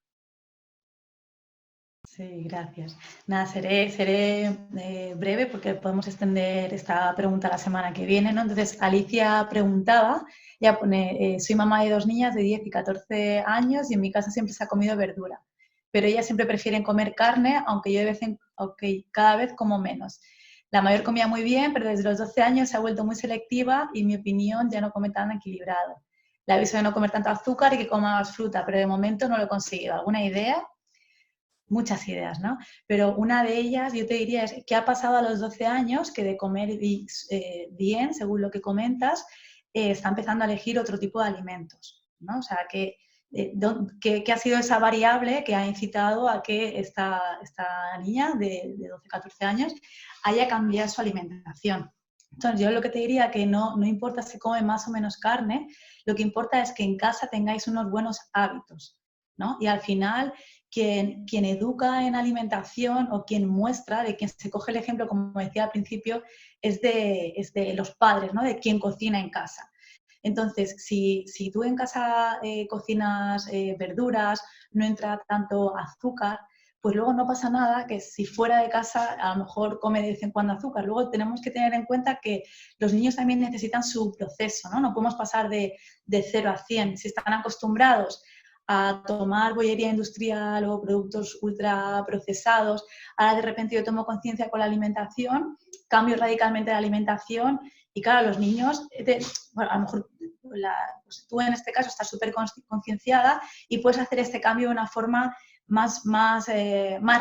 Sí, gracias. Nada, seré breve porque podemos extender esta pregunta la semana que viene, ¿no? Entonces, Alicia preguntaba, ya pone, soy mamá de 2 niñas de 10 y 14 años y en mi casa siempre se ha comido verdura, pero ellas siempre prefieren comer carne, aunque cada vez como menos. La mayor comía muy bien, pero desde los 12 años se ha vuelto muy selectiva y, en mi opinión, ya no come tan equilibrado. Le aviso de no comer tanto azúcar y que coma más fruta, pero de momento no lo he conseguido. ¿Alguna idea? Muchas ideas, ¿no? Pero una de ellas, yo te diría, es qué ha pasado a los 12 años, que de comer bien, según lo que comentas, está empezando a elegir otro tipo de alimentos, ¿no? O sea, ¿qué ha sido esa variable que ha incitado a que esta niña de 12, 14 años haya cambiado su alimentación? Entonces, yo lo que te diría que no importa si come más o menos carne, lo que importa es que en casa tengáis unos buenos hábitos, ¿no? Y al final, quien educa en alimentación o quien muestra, de quien se coge el ejemplo, como decía al principio, es de los padres, ¿no? De quien cocina en casa. Entonces, si tú en casa cocinas verduras, no entra tanto azúcar, pues luego no pasa nada que si fuera de casa a lo mejor come de vez en cuando azúcar. Luego tenemos que tener en cuenta que los niños también necesitan su proceso, ¿no? No podemos pasar de 0 a 100. Si están acostumbrados a tomar bollería industrial o productos ultraprocesados, ahora de repente yo tomo conciencia con la alimentación, cambio radicalmente la alimentación y claro, los niños, bueno, a lo mejor pues tú en este caso estás súper concienciada y puedes hacer este cambio de una forma más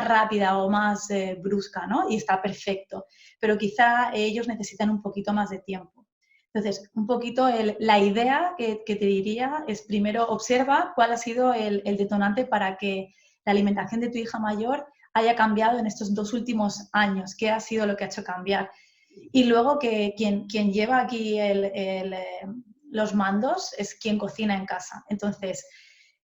rápida o más brusca, ¿no? Y está perfecto. Pero quizá ellos necesitan un poquito más de tiempo. Entonces, un poquito la idea que te diría es primero observa cuál ha sido el detonante para que la alimentación de tu hija mayor haya cambiado en estos 2 últimos años. ¿Qué ha sido lo que ha hecho cambiar? Y luego que quien lleva aquí los mandos es quien cocina en casa. Entonces,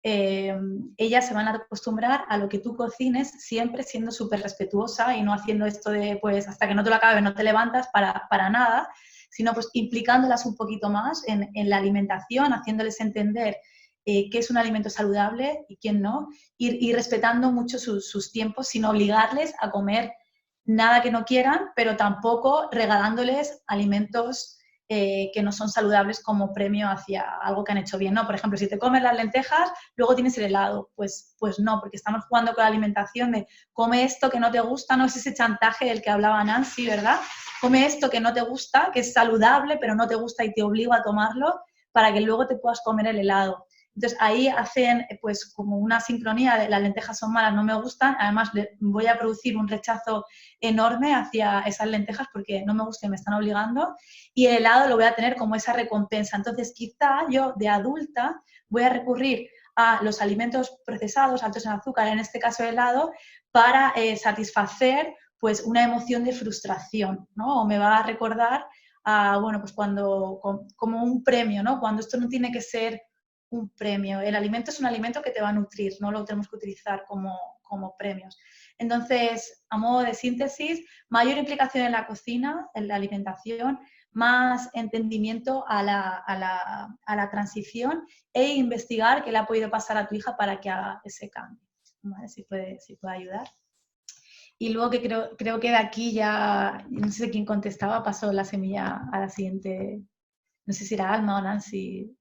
ellas se van a acostumbrar a lo que tú cocines siempre siendo súper respetuosa y no haciendo esto de pues hasta que no te lo acabes no te levantas para nada, sino pues implicándolas un poquito más en la alimentación, haciéndoles entender qué es un alimento saludable y quién no, y respetando mucho sus tiempos sin obligarles a comer nada que no quieran, pero tampoco regalándoles alimentos que no son saludables como premio hacia algo que han hecho bien, ¿no? Por ejemplo, si te comes las lentejas, luego tienes el helado. Pues no, porque estamos jugando con la alimentación de come esto que no te gusta, no es ese chantaje del que hablaba Nancy, ¿verdad? Come esto que no te gusta, que es saludable, pero no te gusta y te obligo a tomarlo para que luego te puedas comer el helado. Entonces ahí hacen pues como una sincronía de las lentejas son malas, no me gustan, además voy a producir un rechazo enorme hacia esas lentejas porque no me gusta y me están obligando, y el helado lo voy a tener como esa recompensa. Entonces quizá yo de adulta voy a recurrir a los alimentos procesados, altos en azúcar, en este caso el helado, para satisfacer pues una emoción de frustración, ¿no? O me va a recordar a, bueno, pues cuando, como un premio, ¿no? Cuando esto no tiene que ser un premio. El alimento es un alimento que te va a nutrir, no lo tenemos que utilizar como premios. Entonces, a modo de síntesis, mayor implicación en la cocina, en la alimentación, más entendimiento a la transición e investigar qué le ha podido pasar a tu hija para que haga ese cambio. ¿Vale? Si puede ayudar. Y luego que creo que de aquí ya, no sé quién contestaba, pasó la semilla a la siguiente, no sé si era Alma o Nancy.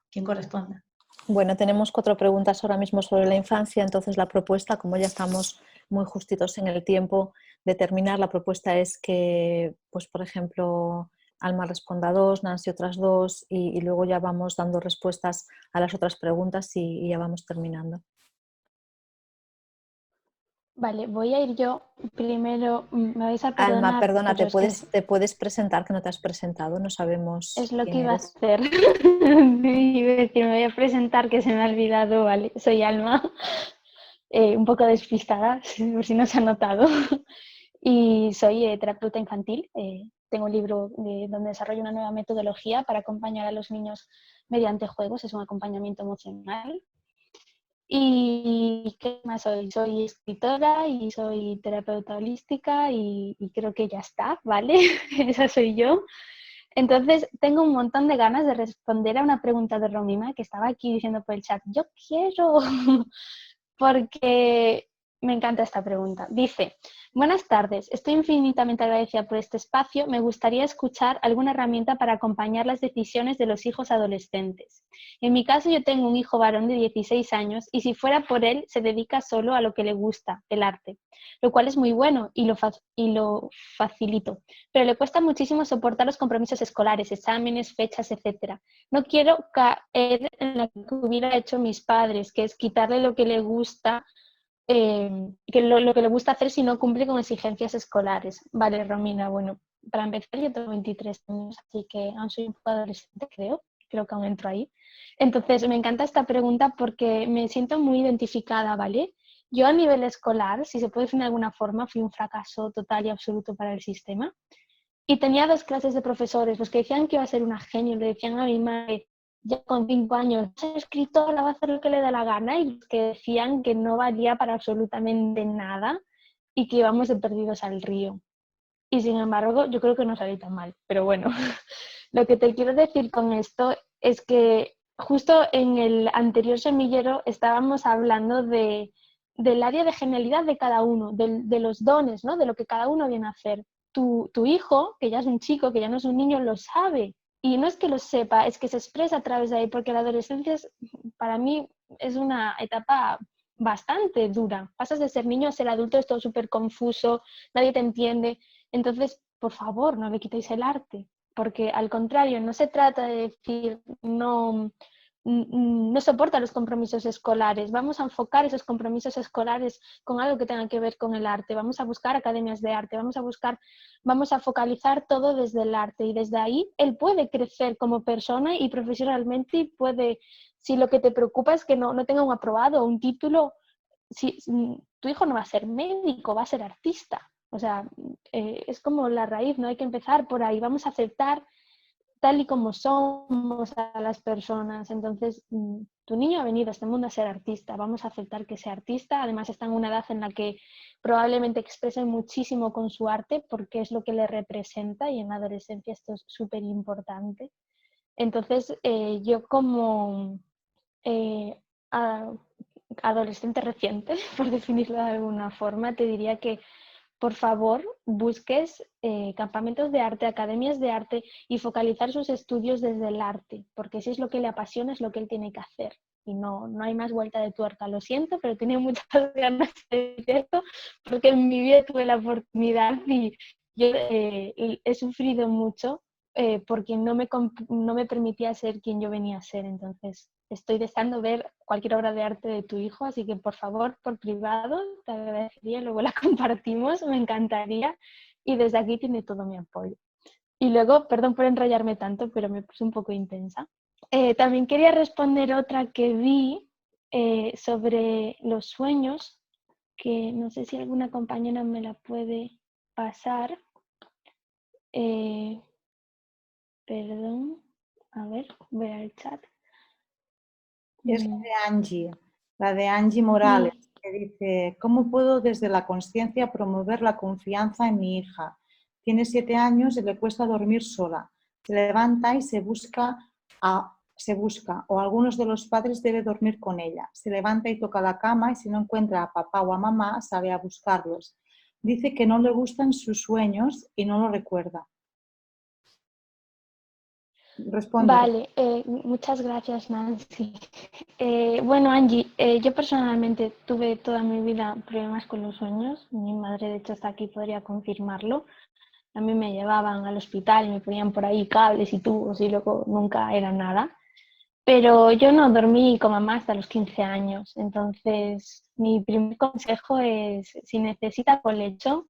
¿Quién corresponda? Bueno, tenemos 4 preguntas ahora mismo sobre la infancia, entonces la propuesta, como ya estamos muy justitos en el tiempo de terminar, la propuesta es que, pues por ejemplo, Alma responda 2, Nancy otras 2 y luego ya vamos dando respuestas a las otras preguntas y ya vamos terminando. Vale, voy a ir yo primero. Me vais a perdonar. Alma, perdona, pero te puedes presentar, que no te has presentado, no sabemos. Es lo quién que iba eres. a hacer. Iba a decir, me voy a presentar, que se me ha olvidado, vale. Soy Alma, un poco despistada, por si no se ha notado. Y soy terapeuta infantil. Tengo un libro donde desarrollo una nueva metodología para acompañar a los niños mediante juegos. Es un acompañamiento emocional. ¿Y qué más soy? Soy escritora y soy terapeuta holística y creo que ya está, ¿vale? Esa soy yo. Entonces, tengo un montón de ganas de responder a una pregunta de Romina que estaba aquí diciendo por el chat, yo quiero, porque me encanta esta pregunta. Dice, buenas tardes, estoy infinitamente agradecida por este espacio. Me gustaría escuchar alguna herramienta para acompañar las decisiones de los hijos adolescentes. En mi caso, yo tengo un hijo varón de 16 años y si fuera por él, se dedica solo a lo que le gusta, el arte, lo cual es muy bueno y lo facilito. Pero le cuesta muchísimo soportar los compromisos escolares, exámenes, fechas, etc. No quiero caer en lo que hubiera hecho mis padres, que es quitarle lo que le gusta, que lo que le gusta hacer si no cumple con exigencias escolares. Vale, Romina, bueno, para empezar yo tengo 23 años, así que aún soy un poco adolescente, creo que aún entro ahí. Entonces, me encanta esta pregunta porque me siento muy identificada, ¿vale? Yo a nivel escolar, si se puede decir de alguna forma, fui un fracaso total y absoluto para el sistema. Y tenía 2 clases de profesores, los que decían que iba a ser una genio, le decían a mi madre, ya con 5 años, es escritora, va a hacer lo que le dé la gana, y los que decían que no valía para absolutamente nada y que íbamos de perdidos al río. Y sin embargo, yo creo que no salí tan mal, pero bueno, lo que te quiero decir con esto es que justo en el anterior semillero estábamos hablando de del área de genialidad de cada uno, de los dones, ¿no? De lo que cada uno viene a hacer. Tu hijo, que ya es un chico, que ya no es un niño, lo sabe. Y no es que lo sepa, es que se expresa a través de ahí, porque la adolescencia para mí es una etapa bastante dura. Pasas de ser niño a ser adulto, es todo súper confuso, nadie te entiende. Entonces, por favor, no le quitéis el arte, porque al contrario, no se trata de decir no soporta los compromisos escolares. Vamos a enfocar esos compromisos escolares con algo que tenga que ver con el arte. Vamos a buscar academias de arte, vamos a focalizar todo desde el arte, y desde ahí él puede crecer como persona y profesionalmente, y puede, si lo que te preocupa es que no tenga un aprobado o un título, si, tu hijo no va a ser médico, va a ser artista. O sea, es como la raíz, no hay que empezar por ahí. Vamos a aceptar tal y como somos a las personas. Entonces, tu niño ha venido a este mundo a ser artista, vamos a aceptar que sea artista. Además, está en una edad en la que probablemente exprese muchísimo con su arte, porque es lo que le representa, y en la adolescencia esto es súper importante. Entonces, yo como adolescente reciente, por definirlo de alguna forma, te diría que por favor busques campamentos de arte, academias de arte, y focalizar sus estudios desde el arte, porque si es lo que le apasiona, es lo que él tiene que hacer. Y no hay más vuelta de tuerca. Lo siento, pero tenía muchas ganas de decir esto, porque en mi vida tuve la oportunidad, y yo he sufrido mucho porque no me permitía ser quien yo venía a ser. Entonces, estoy deseando ver cualquier obra de arte de tu hijo, así que por favor, por privado, te agradecería, luego la compartimos, me encantaría, y desde aquí tiene todo mi apoyo. Y luego, perdón por enrollarme tanto, pero me puse un poco intensa. También quería responder otra que vi sobre los sueños, que no sé si alguna compañera me la puede pasar. Perdón, a ver, voy al chat. Es la de Angie Morales, que dice: ¿cómo puedo desde la consciencia promover la confianza en mi hija? Tiene 7 años y le cuesta dormir sola. Se levanta y se busca, o algunos de los padres debe dormir con ella. Se levanta y toca la cama, y si no encuentra a papá o a mamá, sale a buscarlos. Dice que no le gustan sus sueños y no lo recuerda. Responde. Vale, muchas gracias, Nancy. Bueno, Angie, yo personalmente tuve toda mi vida problemas con los sueños. Mi madre, de hecho, está aquí, podría confirmarlo. A mí me llevaban al hospital y me ponían por ahí cables y tubos, y luego nunca era nada. Pero yo no dormí con mamá hasta los 15 años. Entonces, mi primer consejo es, si necesita colecho,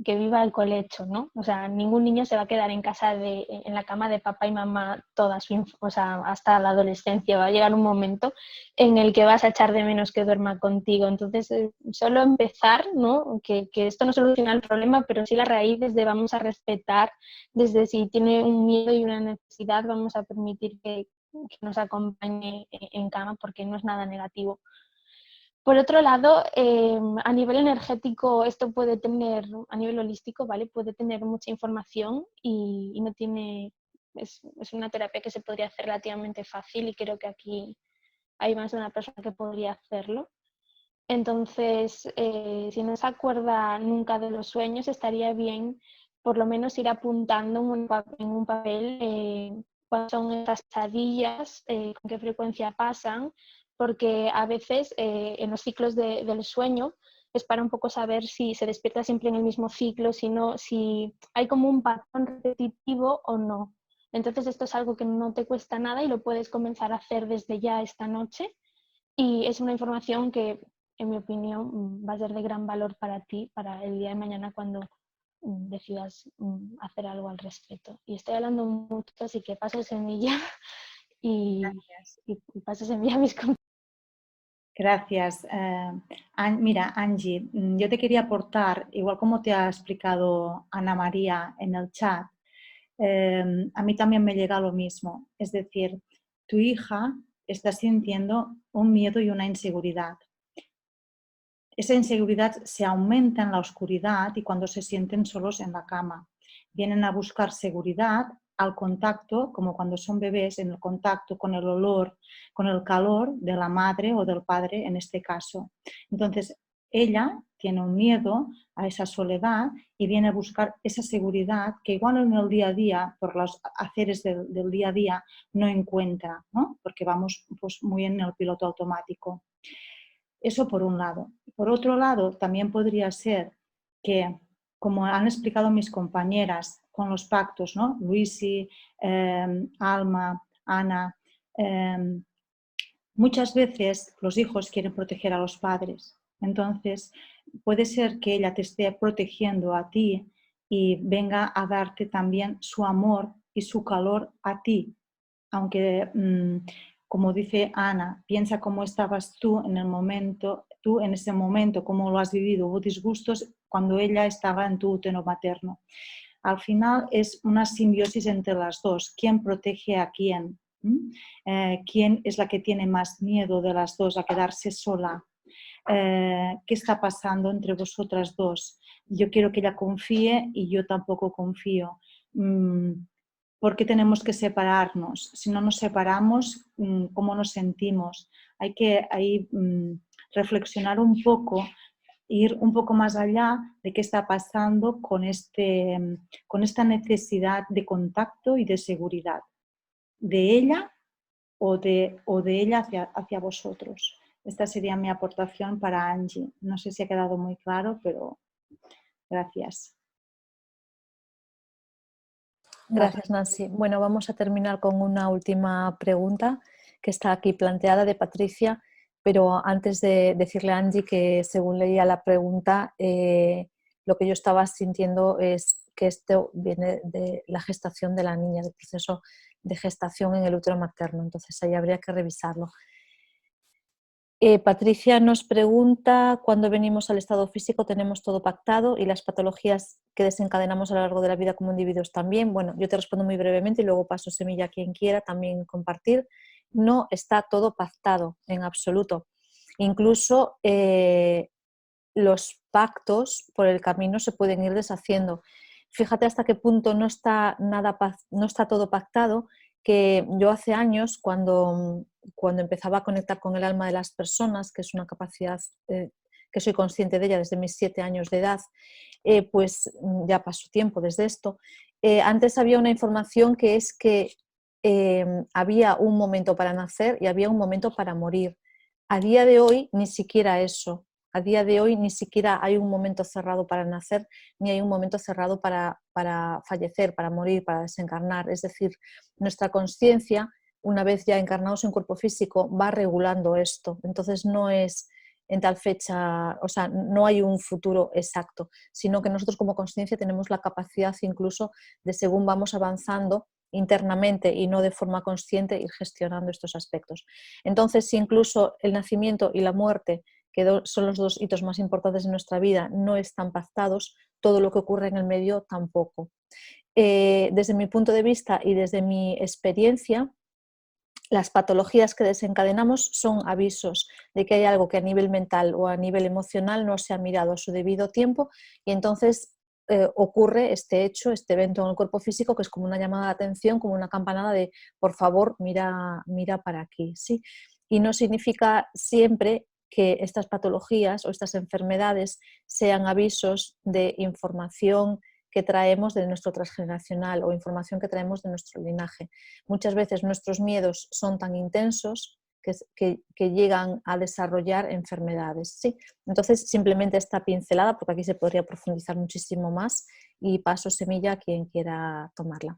que viva el colecho, ¿no? O sea, ningún niño se va a quedar en casa en la cama de papá y mamá o sea, hasta la adolescencia. Va a llegar un momento en el que vas a echar de menos que duerma contigo. Entonces, solo empezar, ¿no? Que esto no soluciona el problema, pero sí la raíz, desde vamos a respetar, desde si tiene un miedo y una necesidad, vamos a permitir que nos acompañe en cama, porque no es nada negativo. Por otro lado, a nivel energético, esto puede tener, a nivel holístico, ¿vale? Puede tener mucha información, y no tiene, es una terapia que se podría hacer relativamente fácil, y creo que aquí hay más de una persona que podría hacerlo. Entonces, si no se acuerda nunca de los sueños, estaría bien por lo menos ir apuntando en un papel cuáles son estas pesadillas, con qué frecuencia pasan, porque a veces en los ciclos del sueño es para un poco saber si se despierta siempre en el mismo ciclo, si hay como un patrón repetitivo o no. Entonces, esto es algo que no te cuesta nada y lo puedes comenzar a hacer desde ya esta noche, y es una información que, en mi opinión, va a ser de gran valor para ti, para el día de mañana, cuando decidas hacer algo al respecto. Y estoy hablando mucho, así que paso semilla y paso semilla a mis compañeros. Gracias. Mira, Angie, yo te quería aportar, igual como te ha explicado Ana María en el chat, a mí también me llega lo mismo. Es decir, tu hija está sintiendo un miedo y una inseguridad. Esa inseguridad se aumenta en la oscuridad y cuando se sienten solos en la cama. Vienen a buscar seguridad al contacto, como cuando son bebés, en el contacto con el olor, con el calor de la madre o del padre en este caso. Entonces, ella tiene un miedo a esa soledad y viene a buscar esa seguridad que igual en el día a día, por los haceres del día a día, no encuentra, ¿no? Porque vamos pues, muy en el piloto automático. Eso por un lado. Por otro lado, también podría ser que, como han explicado mis compañeras con los pactos, ¿no? Luisi, Alma, Ana, muchas veces los hijos quieren proteger a los padres. Entonces, puede ser que ella te esté protegiendo a ti y venga a darte también su amor y su calor a ti. Aunque, como dice Ana, piensa cómo estabas tú en ese momento, cómo lo has vivido, hubo disgustos cuando ella estaba en tu útero materno. Al final es una simbiosis entre las dos. ¿Quién protege a quién? ¿Quién es la que tiene más miedo de las dos a quedarse sola? ¿Qué está pasando entre vosotras dos? Yo quiero que ella confíe y yo tampoco confío. ¿Por qué tenemos que separarnos? Si no nos separamos, ¿cómo nos sentimos? Hay que reflexionar un poco, ir un poco más allá de qué está pasando con esta necesidad de contacto y de seguridad, de ella o de ella hacia vosotros. Esta sería mi aportación para Angie. No sé si ha quedado muy claro, pero gracias. Gracias, Nancy. Bueno, vamos a terminar con una última pregunta que está aquí planteada de Patricia, pero antes de decirle a Angie que según leía la pregunta, lo que yo estaba sintiendo es que esto viene de la gestación de la niña, del proceso de gestación en el útero materno, entonces ahí habría que revisarlo. Patricia nos pregunta, cuando venimos al estado físico tenemos todo pactado y las patologías que desencadenamos a lo largo de la vida como individuos también. Bueno, yo te respondo muy brevemente y luego paso semilla a quien quiera también compartir. No está todo pactado en absoluto. Incluso los pactos por el camino se pueden ir deshaciendo. Fíjate hasta qué punto no está todo pactado, que yo hace años, cuando empezaba a conectar con el alma de las personas, que es una capacidad que soy consciente de ella desde mis 7 años de edad, pues ya pasó tiempo desde esto. Antes había una información que es que había un momento para nacer y había un momento para morir. A día de hoy ni siquiera eso. A día de hoy ni siquiera hay un momento cerrado para nacer, ni hay un momento cerrado para fallecer, para morir, para desencarnar. Es decir, nuestra conciencia, una vez ya encarnados en cuerpo físico, va regulando esto. Entonces no es en tal fecha, o sea, no hay un futuro exacto, sino que nosotros como conciencia tenemos la capacidad incluso de, según vamos avanzando internamente y no de forma consciente, ir gestionando estos aspectos. Entonces, si incluso el nacimiento y la muerte, que son los 2 hitos más importantes de nuestra vida, no están pactados, todo lo que ocurre en el medio tampoco. Desde mi punto de vista y desde mi experiencia, las patologías que desencadenamos son avisos de que hay algo que a nivel mental o a nivel emocional no se ha mirado a su debido tiempo y entonces ocurre este hecho, este evento en el cuerpo físico, que es como una llamada de atención, como una campanada de por favor mira para aquí, ¿sí? Y no significa siempre que estas patologías o estas enfermedades sean avisos de información que traemos de nuestro transgeneracional o información que traemos de nuestro linaje. Muchas veces nuestros miedos son tan intensos que llegan a desarrollar enfermedades, ¿sí? Entonces, simplemente esta pincelada, porque aquí se podría profundizar muchísimo más, y paso semilla a quien quiera tomarla.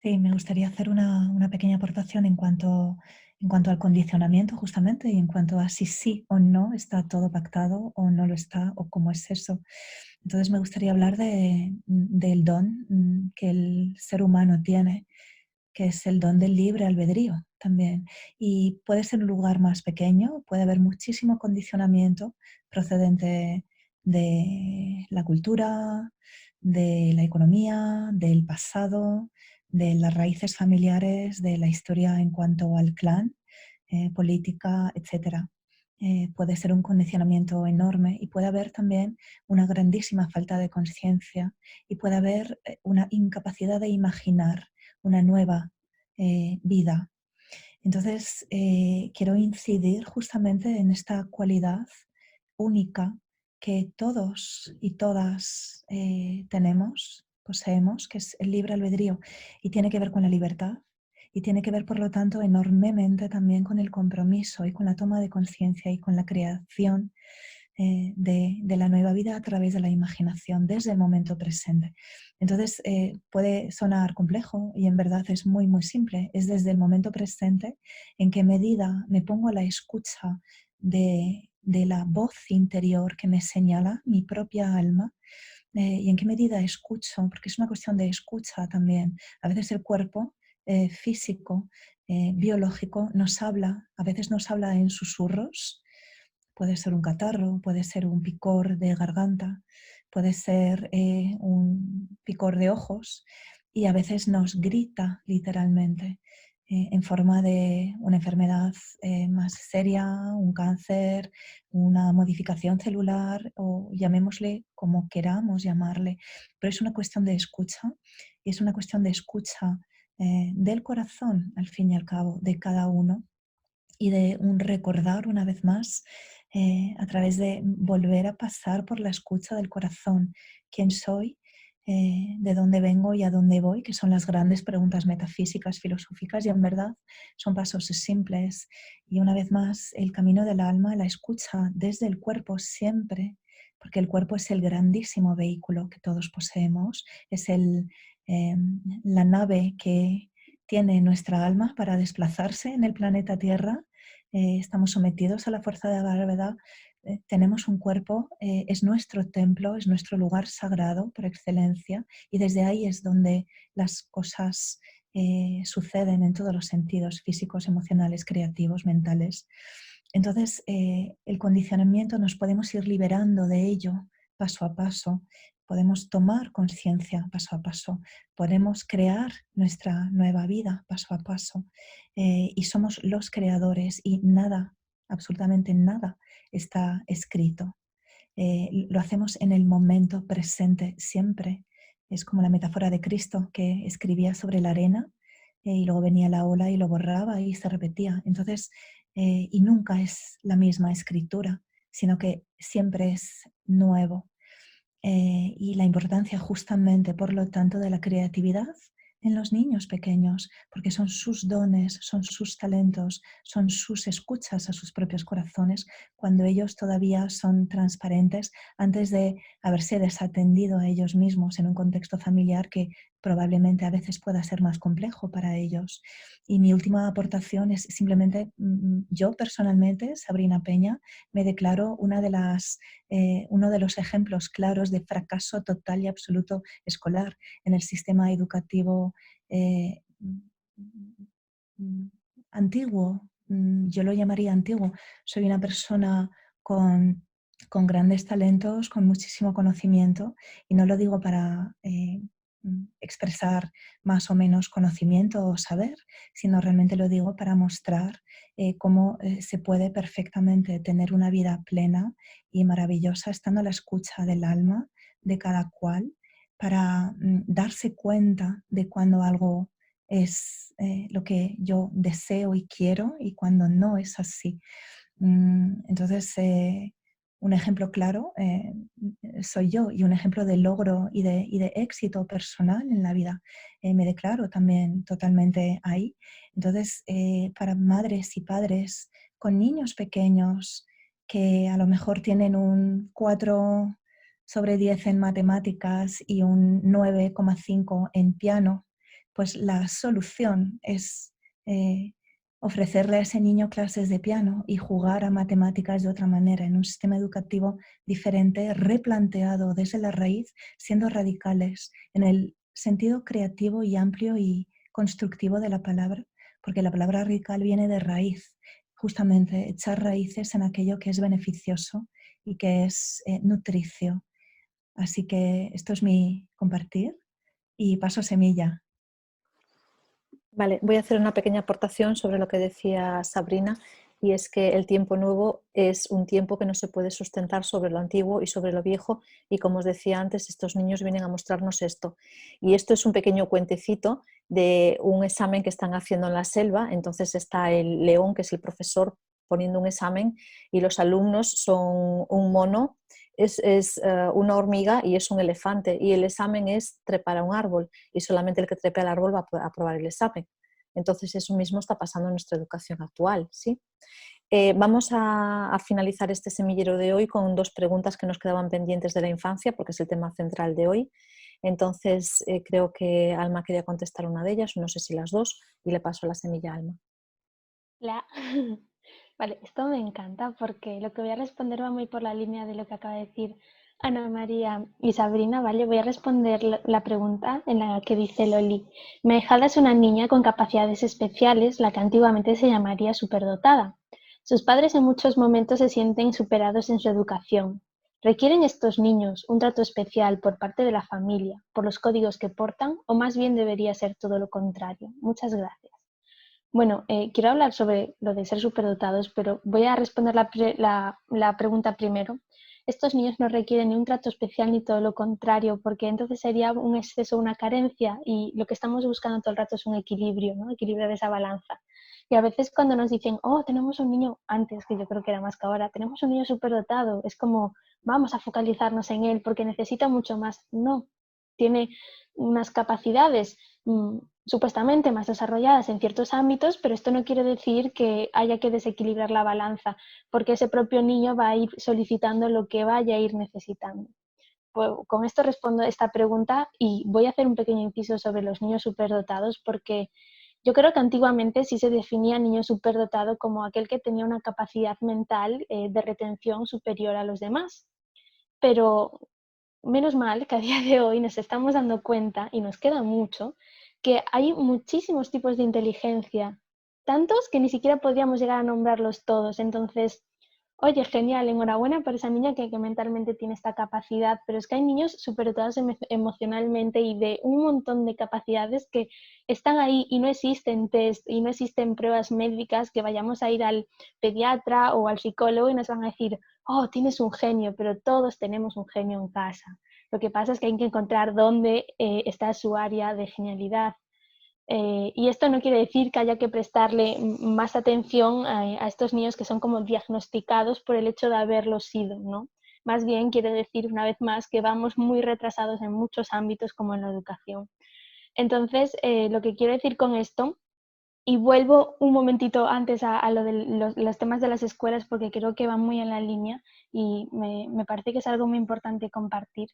Sí, me gustaría hacer una pequeña aportación en cuanto al condicionamiento justamente y en cuanto a si sí o no está todo pactado o no lo está o cómo es eso. Entonces me gustaría hablar del don que el ser humano tiene, que es el don del libre albedrío también. Y puede ser un lugar más pequeño, puede haber muchísimo condicionamiento procedente de la cultura, de la economía, del pasado, de las raíces familiares, de la historia en cuanto al clan, política, etc. Puede ser un condicionamiento enorme y puede haber también una grandísima falta de conciencia y puede haber una incapacidad de imaginar una nueva vida. Entonces, quiero incidir justamente en esta cualidad única que todos y todas poseemos, que es el libre albedrío, y tiene que ver con la libertad, y tiene que ver, por lo tanto, enormemente también con el compromiso y con la toma de conciencia y con la creación de la nueva vida a través de la imaginación desde el momento presente. Entonces puede sonar complejo y en verdad es muy muy simple. Es desde el momento presente en qué medida me pongo a la escucha de la voz interior que me señala mi propia alma, y en qué medida escucho, porque es una cuestión de escucha también. A veces el cuerpo físico, biológico nos habla, a veces nos habla en susurros. Puede ser un catarro, puede ser un picor de garganta, puede ser un picor de ojos, y a veces nos grita literalmente en forma de una enfermedad más seria, un cáncer, una modificación celular, o llamémosle como queramos llamarle. Pero es una cuestión de escucha, y es una cuestión de escucha del corazón, al fin y al cabo, de cada uno, y de un recordar una vez más a través de volver a pasar por la escucha del corazón, quién soy, de dónde vengo y a dónde voy, que son las grandes preguntas metafísicas, filosóficas, y en verdad son pasos simples. Y una vez más, el camino del alma, la escucha desde el cuerpo siempre, porque el cuerpo es el grandísimo vehículo que todos poseemos, es la nave que tiene nuestra alma para desplazarse en el planeta Tierra. Estamos sometidos a la fuerza de la gravedad, tenemos un cuerpo, es nuestro templo, es nuestro lugar sagrado por excelencia, y desde ahí es donde las cosas suceden en todos los sentidos, físicos, emocionales, creativos, mentales. Entonces, el condicionamiento nos podemos ir liberando de ello paso a paso, podemos tomar conciencia paso a paso, podemos crear nuestra nueva vida paso a paso, y somos los creadores, y nada, absolutamente nada está escrito. Lo hacemos en el momento presente siempre. Es como la metáfora de Cristo, que escribía sobre la arena y luego venía la ola y lo borraba y se repetía. Entonces, y nunca es la misma escritura, sino que siempre es nuevo. Y la importancia justamente, por lo tanto, de la creatividad en los niños pequeños, porque son sus dones, son sus talentos, son sus escuchas a sus propios corazones, cuando ellos todavía son transparentes, antes de haberse desatendido a ellos mismos en un contexto familiar que probablemente a veces pueda ser más complejo para ellos. Y mi última aportación es simplemente, yo personalmente, Sabrina Peña, me declaro uno de los ejemplos claros de fracaso total y absoluto escolar en el sistema educativo antiguo. Yo lo llamaría antiguo. Soy una persona con grandes talentos, con muchísimo conocimiento, y no lo digo para expresar más o menos conocimiento o saber, sino realmente lo digo para mostrar cómo se puede perfectamente tener una vida plena y maravillosa estando a la escucha del alma de cada cual, para darse cuenta de cuando algo es lo que yo deseo y quiero, y cuando no es así. Entonces, un ejemplo claro soy yo, y un ejemplo de logro y de éxito personal en la vida. Me declaro también totalmente ahí. Entonces, para madres y padres con niños pequeños que a lo mejor tienen un 4/10 en matemáticas y un 9,5 en piano, pues la solución es ofrecerle a ese niño clases de piano y jugar a matemáticas de otra manera, en un sistema educativo diferente, replanteado desde la raíz, siendo radicales en el sentido creativo y amplio y constructivo de la palabra, porque la palabra radical viene de raíz, justamente echar raíces en aquello que es beneficioso y que es nutricio. Así que esto es mi compartir, y paso semilla. Vale, voy a hacer una pequeña aportación sobre lo que decía Sabrina. y es que el tiempo nuevo es un tiempo que no se puede sustentar sobre lo antiguo y sobre lo viejo, y como os decía antes, estos niños vienen a mostrarnos esto. Y esto es un pequeño cuentecito de un examen que están haciendo en la selva. Entonces está el león, que es el profesor, poniendo un examen, y los alumnos son un mono, es una hormiga y es un elefante, y el examen es trepar a un árbol, y solamente el que trepe al árbol va a aprobar el examen. Entonces eso mismo está pasando en nuestra educación actual, ¿sí? Vamos a finalizar este semillero de hoy con 2 preguntas que nos quedaban pendientes de la infancia, porque es el tema central de hoy. Entonces creo que Alma quería contestar una de ellas, no sé si las 2, y le paso la semilla a Alma. La... Vale, esto me encanta porque lo que voy a responder va muy por la línea de lo que acaba de decir Ana María y Sabrina, ¿vale? Voy a responder la pregunta en la que dice Loli. Mejada es una niña con capacidades especiales, la que antiguamente se llamaría superdotada. Sus padres en muchos momentos se sienten superados en su educación. ¿Requieren estos niños un trato especial por parte de la familia, por los códigos que portan, o más bien debería ser todo lo contrario? Muchas gracias. Bueno, quiero hablar sobre lo de ser superdotados, pero voy a responder la pregunta primero. Estos niños no requieren ni un trato especial ni todo lo contrario, porque entonces sería un exceso, una carencia, y lo que estamos buscando todo el rato es un equilibrio, ¿no? Equilibrar esa balanza. Y a veces cuando nos dicen, oh, tenemos un niño, antes que yo creo que era más que ahora, tenemos un niño superdotado, es como, vamos a focalizarnos en él porque necesita mucho más. No, tiene unas capacidades supuestamente más desarrolladas en ciertos ámbitos, pero esto no quiere decir que haya que desequilibrar la balanza, porque ese propio niño va a ir solicitando lo que vaya a ir necesitando. Pues con esto respondo a esta pregunta y voy a hacer un pequeño inciso sobre los niños superdotados, porque yo creo que antiguamente sí se definía niño superdotado como aquel que tenía una capacidad mental de retención superior a los demás. Pero menos mal que a día de hoy nos estamos dando cuenta, y nos queda mucho, que hay muchísimos tipos de inteligencia, tantos que ni siquiera podríamos llegar a nombrarlos todos. Entonces, oye, genial, enhorabuena por esa niña que mentalmente tiene esta capacidad, pero es que hay niños superdotados emocionalmente y de un montón de capacidades que están ahí y no existen test y no existen pruebas médicas que vayamos a ir al pediatra o al psicólogo y nos van a decir, oh, tienes un genio, pero todos tenemos un genio en casa. Lo que pasa es que hay que encontrar dónde está su área de genialidad. Y esto no quiere decir que haya que prestarle más atención a estos niños que son como diagnosticados por el hecho de haberlo sido, ¿no? Más bien quiere decir, una vez más, que vamos muy retrasados en muchos ámbitos como en la educación. Entonces, lo que quiero decir con esto, y vuelvo un momentito antes a lo de los temas de las escuelas, porque creo que van muy en la línea y me parece que es algo muy importante compartir,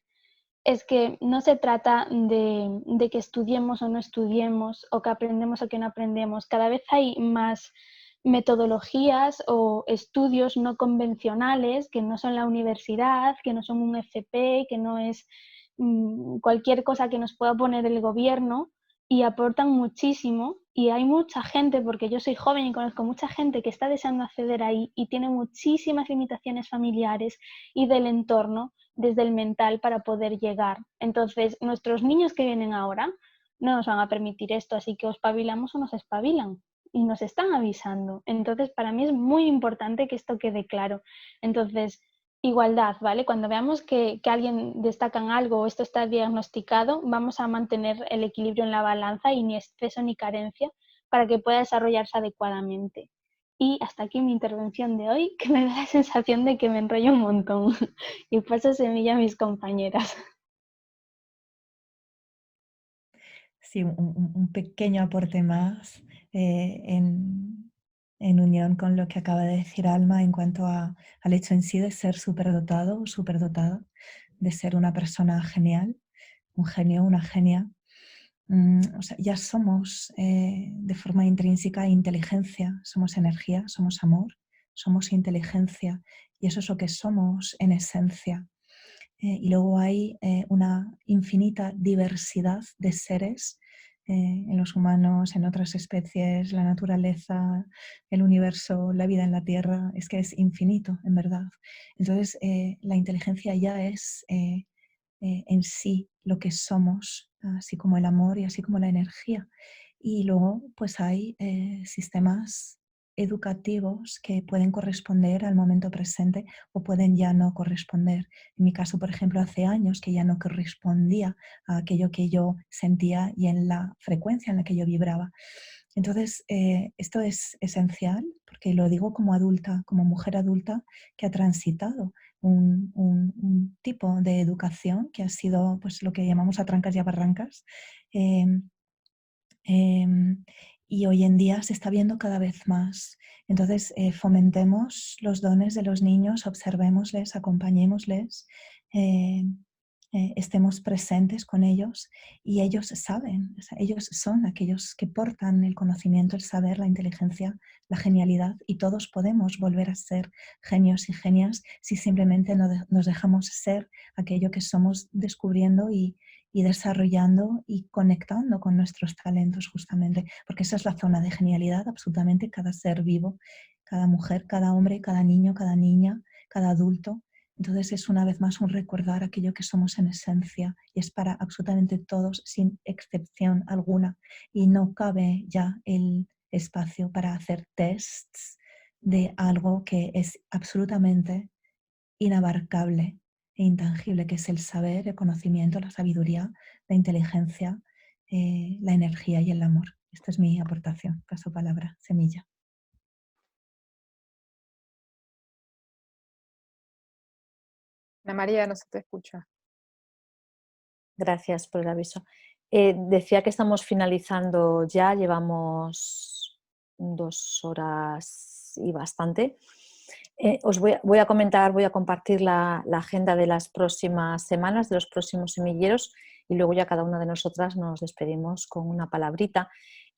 es que no se trata de que estudiemos o no estudiemos, o que aprendemos o que no aprendemos. Cada vez hay más metodologías o estudios no convencionales que no son la universidad, que no son un FP, que no es cualquier cosa que nos pueda poner el gobierno, y aportan muchísimo. Y hay mucha gente, porque yo soy joven y conozco mucha gente que está deseando acceder ahí y tiene muchísimas limitaciones familiares y del entorno, desde el mental, para poder llegar. Entonces, nuestros niños que vienen ahora no nos van a permitir esto, así que o espabilamos o nos espabilan, y nos están avisando. Entonces, para mí es muy importante que esto quede claro. Entonces, igualdad, ¿vale? Cuando veamos que alguien destaca en algo o esto está diagnosticado, vamos a mantener el equilibrio en la balanza y ni exceso ni carencia para que pueda desarrollarse adecuadamente. Y hasta aquí mi intervención de hoy, que me da la sensación de que me enrollo un montón y paso semilla a mis compañeras. Sí, un pequeño aporte más en unión con lo que acaba de decir Alma en cuanto al hecho en sí de ser superdotado o superdotada, de ser una persona genial, un genio, una genia. O sea, ya somos de forma intrínseca inteligencia, somos energía, somos amor, somos inteligencia, y eso es lo que somos en esencia. Y luego hay una infinita diversidad de seres en los humanos, en otras especies, la naturaleza, el universo, la vida en la Tierra. Es que es infinito, en verdad. Entonces, la inteligencia ya es en sí lo que somos, así como el amor y así como la energía. Y luego, pues hay sistemas educativos que pueden corresponder al momento presente o pueden ya no corresponder. En mi caso, por ejemplo, hace años que ya no correspondía a aquello que yo sentía y en la frecuencia en la que yo vibraba. Entonces, esto es esencial porque lo digo como adulta, como mujer adulta que ha transitado un tipo de educación que ha sido pues, lo que llamamos a trancas y a barrancas. Y hoy en día se está viendo cada vez más. Entonces, fomentemos los dones de los niños, observémosles, acompañémosles, estemos presentes con ellos y ellos saben, o sea, ellos son aquellos que portan el conocimiento, el saber, la inteligencia, la genialidad y todos podemos volver a ser genios y genias si simplemente nos dejamos ser aquello que somos descubriendo y desarrollando y conectando con nuestros talentos justamente, porque esa es la zona de genialidad, absolutamente cada ser vivo, cada mujer, cada hombre, cada niño, cada niña, cada adulto. Entonces es una vez más un recordar aquello que somos en esencia y es para absolutamente todos sin excepción alguna y no cabe ya el espacio para hacer tests de algo que es absolutamente inabarcable e intangible, que es el saber, el conocimiento, la sabiduría, la inteligencia, la energía y el amor. Esta es mi aportación. Paso palabra, Semilla. Ana María, no se te escucha. Gracias por el aviso. Decía que estamos finalizando ya, llevamos 2 horas y bastante. Os voy a comentar, voy a compartir la agenda de las próximas semanas, de los próximos semilleros, y luego ya cada una de nosotras nos despedimos con una palabrita.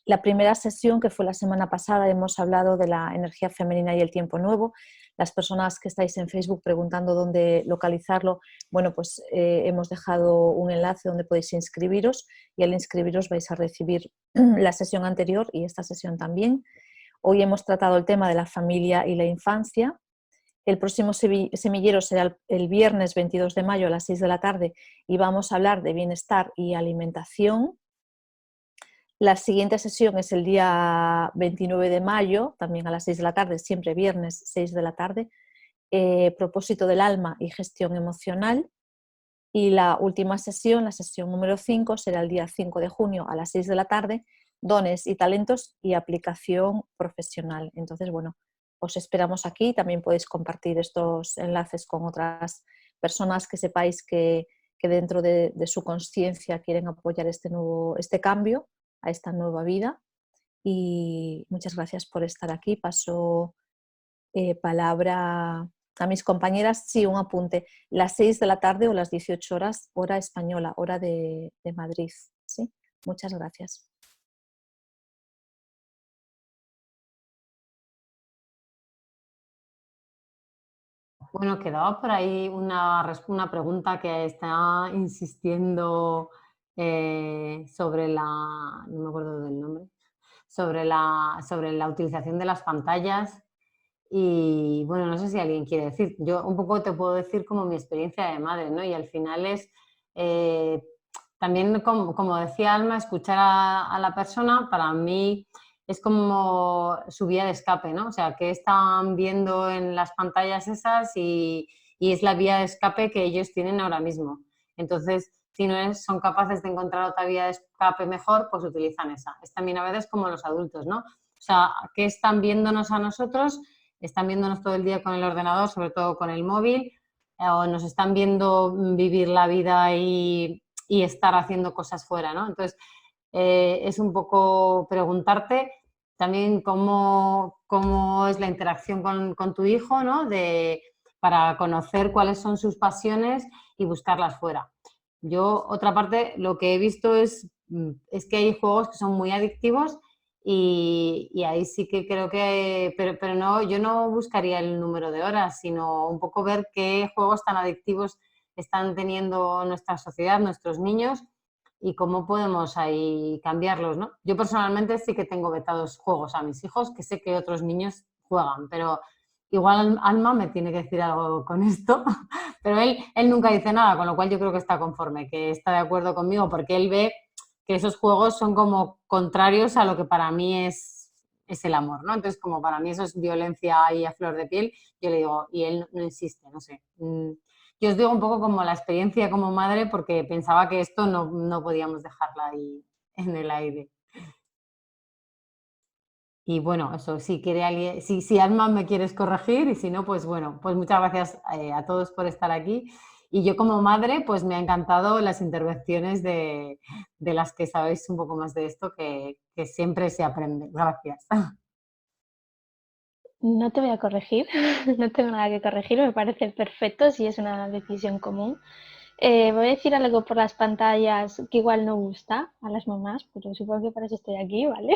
La primera sesión, que fue la semana pasada, hemos hablado de la energía femenina y el tiempo nuevo. Las personas que estáis en Facebook preguntando dónde localizarlo, bueno, pues hemos dejado un enlace donde podéis inscribiros y al inscribiros vais a recibir la sesión anterior y esta sesión también. Hoy hemos tratado el tema de la familia y la infancia. El próximo semillero será el viernes 22 de mayo a las 6 de la tarde y vamos a hablar de bienestar y alimentación. La siguiente sesión es el día 29 de mayo, también a las 6 de la tarde, siempre viernes 6 de la tarde, propósito del alma y gestión emocional. Y la última sesión, la sesión número 5, será el día 5 de junio a las 6 de la tarde, dones y talentos y aplicación profesional. Entonces, bueno, os esperamos aquí. También podéis compartir estos enlaces con otras personas que sepáis que dentro de su consciencia quieren apoyar este cambio a esta nueva vida. Y muchas gracias por estar aquí. Paso palabra a mis compañeras. Sí, un apunte. Las 6 de la tarde o las 18 horas, hora española, hora de Madrid. ¿Sí? Muchas gracias. Bueno, quedaba por ahí una pregunta que está insistiendo sobre no me acuerdo del nombre, sobre la utilización de las pantallas. Y bueno, no sé si alguien quiere decir. Yo un poco te puedo decir como mi experiencia de madre, ¿no? Y al final es también, como decía Alma, escuchar a la persona para mí es como su vía de escape, ¿no? O sea, que están viendo en las pantallas esas y es la vía de escape que ellos tienen ahora mismo. Entonces, si no son capaces de encontrar otra vía de escape mejor, pues utilizan esa. Es también a veces como los adultos, ¿no? O sea, ¿qué están viéndonos a nosotros? Están viéndonos todo el día con el ordenador, sobre todo con el móvil, o nos están viendo vivir la vida y estar haciendo cosas fuera, ¿no? Entonces, es un poco preguntarte también cómo es la interacción con tu hijo, ¿no? Para conocer cuáles son sus pasiones y buscarlas fuera. Yo, otra parte, lo que he visto es que hay juegos que son muy adictivos y ahí sí que creo que, pero no, yo no buscaría el número de horas, sino un poco ver qué juegos tan adictivos están teniendo nuestra sociedad, nuestros niños y cómo podemos ahí cambiarlos, ¿no? Yo personalmente sí que tengo vetados juegos a mis hijos, que sé que otros niños juegan, pero igual Alma me tiene que decir algo con esto, pero él nunca dice nada, con lo cual yo creo que está conforme, que está de acuerdo conmigo, porque él ve que esos juegos son como contrarios a lo que para mí es es el amor, ¿no? Entonces, como para mí eso es violencia ahí a flor de piel, yo le digo, y él no insiste, no sé. Yo os digo un poco como la experiencia como madre, porque pensaba que esto no podíamos dejarla ahí en el aire. Y bueno, eso, si quiere alguien, si Alma me quieres corregir, y si no, pues bueno, pues muchas gracias a todos por estar aquí. Y yo como madre, pues me ha encantado las intervenciones de las que sabéis un poco más de esto, que siempre se aprende. Gracias. No te voy a corregir, no tengo nada que corregir, me parece perfecto si es una decisión común. Voy a decir algo por las pantallas que igual no gusta a las mamás, pero supongo que para eso estoy aquí, ¿vale?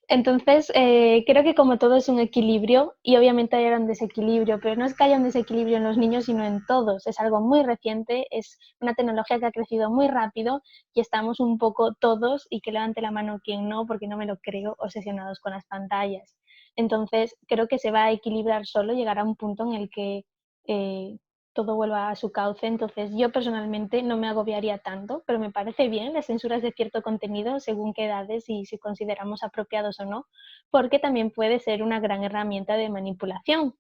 Entonces, creo que como todo es un equilibrio, y obviamente hay un desequilibrio, pero no es que haya un desequilibrio en los niños, sino en todos. Es algo muy reciente, es una tecnología que ha crecido muy rápido y estamos un poco todos, y que levante la mano quien no, porque no me lo creo, obsesionados con las pantallas. Entonces, creo que se va a equilibrar solo, llegará un punto en el que todo vuelva a su cauce. Entonces, yo personalmente no me agobiaría tanto, pero me parece bien las censuras de cierto contenido según qué edades y si consideramos apropiados o no, porque también puede ser una gran herramienta de manipulación.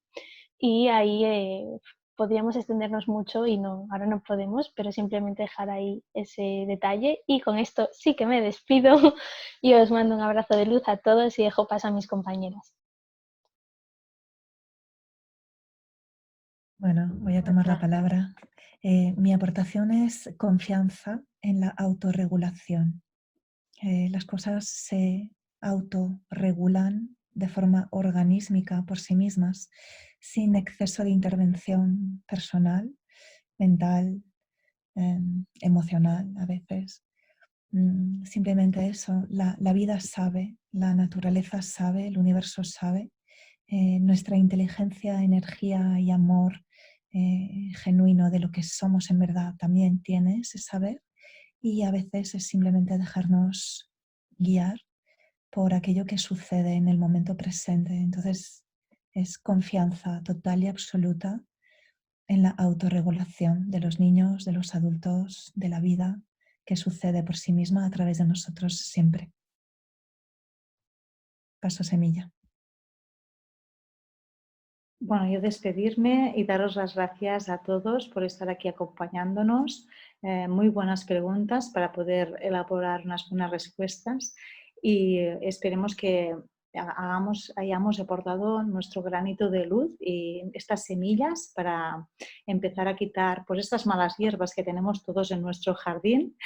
Y ahí podríamos extendernos mucho y no, ahora no podemos, pero simplemente dejar ahí ese detalle. Y con esto sí que me despido y os mando un abrazo de luz a todos y dejo paso a mis compañeras. Bueno, voy a tomar la palabra. Mi aportación es confianza en la autorregulación. Las cosas se autorregulan de forma organísmica por sí mismas, sin exceso de intervención personal, mental, emocional a veces. Simplemente eso, la vida sabe, la naturaleza sabe, el universo sabe, nuestra inteligencia, energía y amor genuino de lo que somos en verdad también tiene ese saber, y a veces es simplemente dejarnos guiar por aquello que sucede en el momento presente. Entonces es confianza total y absoluta en la autorregulación de los niños, de los adultos, de la vida que sucede por sí misma a través de nosotros siempre. Paso semilla. Bueno, yo despedirme y daros las gracias a todos por estar aquí acompañándonos. Muy buenas preguntas para poder elaborar unas buenas respuestas, y esperemos que hayamos aportado nuestro granito de luz y estas semillas para empezar a quitar pues, estas malas hierbas que tenemos todos en nuestro jardín,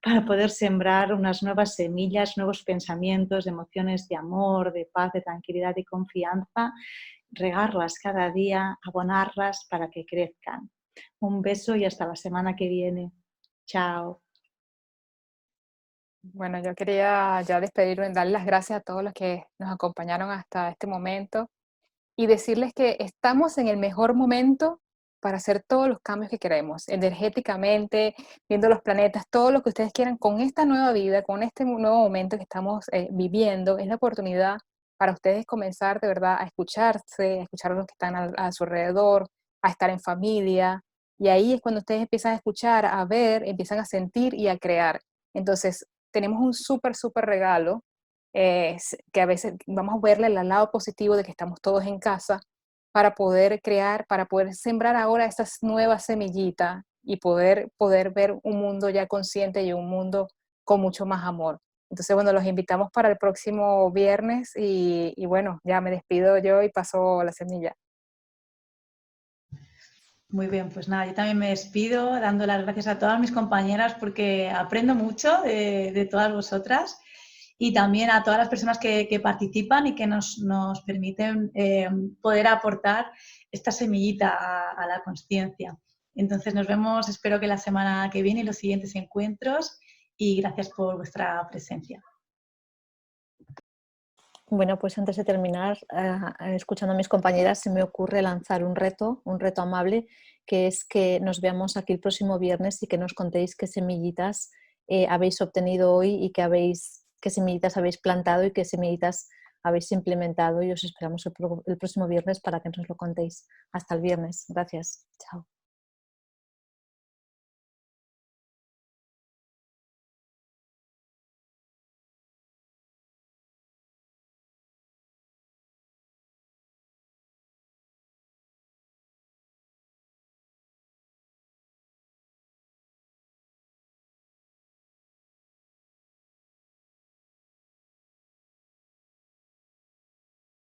para poder sembrar unas nuevas semillas, nuevos pensamientos, emociones de amor, de paz, de tranquilidad y confianza. Regarlas cada día, abonarlas para que crezcan. Un beso y hasta la semana que viene. Chao. Bueno, yo quería ya despedirme, darle las gracias a todos los que nos acompañaron hasta este momento y decirles que estamos en el mejor momento para hacer todos los cambios que queremos, energéticamente, viendo los planetas, todo lo que ustedes quieran con esta nueva vida, con este nuevo momento que estamos viviendo. Es la oportunidad para ustedes comenzar de verdad a escucharse, a escuchar a los que están a su alrededor, a estar en familia. Y ahí es cuando ustedes empiezan a escuchar, a ver, empiezan a sentir y a crear. Entonces, tenemos un súper, súper regalo, que a veces vamos a verle el lado positivo de que estamos todos en casa, para poder crear, para poder sembrar ahora esas nuevas semillitas y poder ver un mundo ya consciente y un mundo con mucho más amor. Entonces, bueno, los invitamos para el próximo viernes y bueno, ya me despido yo y paso la semilla. Muy bien, pues nada, yo también me despido dando las gracias a todas mis compañeras porque aprendo mucho de todas vosotras, y también a todas las personas que participan y que nos permiten poder aportar esta semillita a la consciencia. Entonces nos vemos, espero que la semana que viene y los siguientes encuentros, y gracias por vuestra presencia. Bueno, pues antes de terminar, escuchando a mis compañeras, se me ocurre lanzar un reto amable, que es que nos veamos aquí el próximo viernes y que nos contéis qué semillitas habéis obtenido hoy y qué semillitas habéis plantado y qué semillitas habéis implementado, y os esperamos el próximo viernes para que nos lo contéis. Hasta el viernes. Gracias. Chao.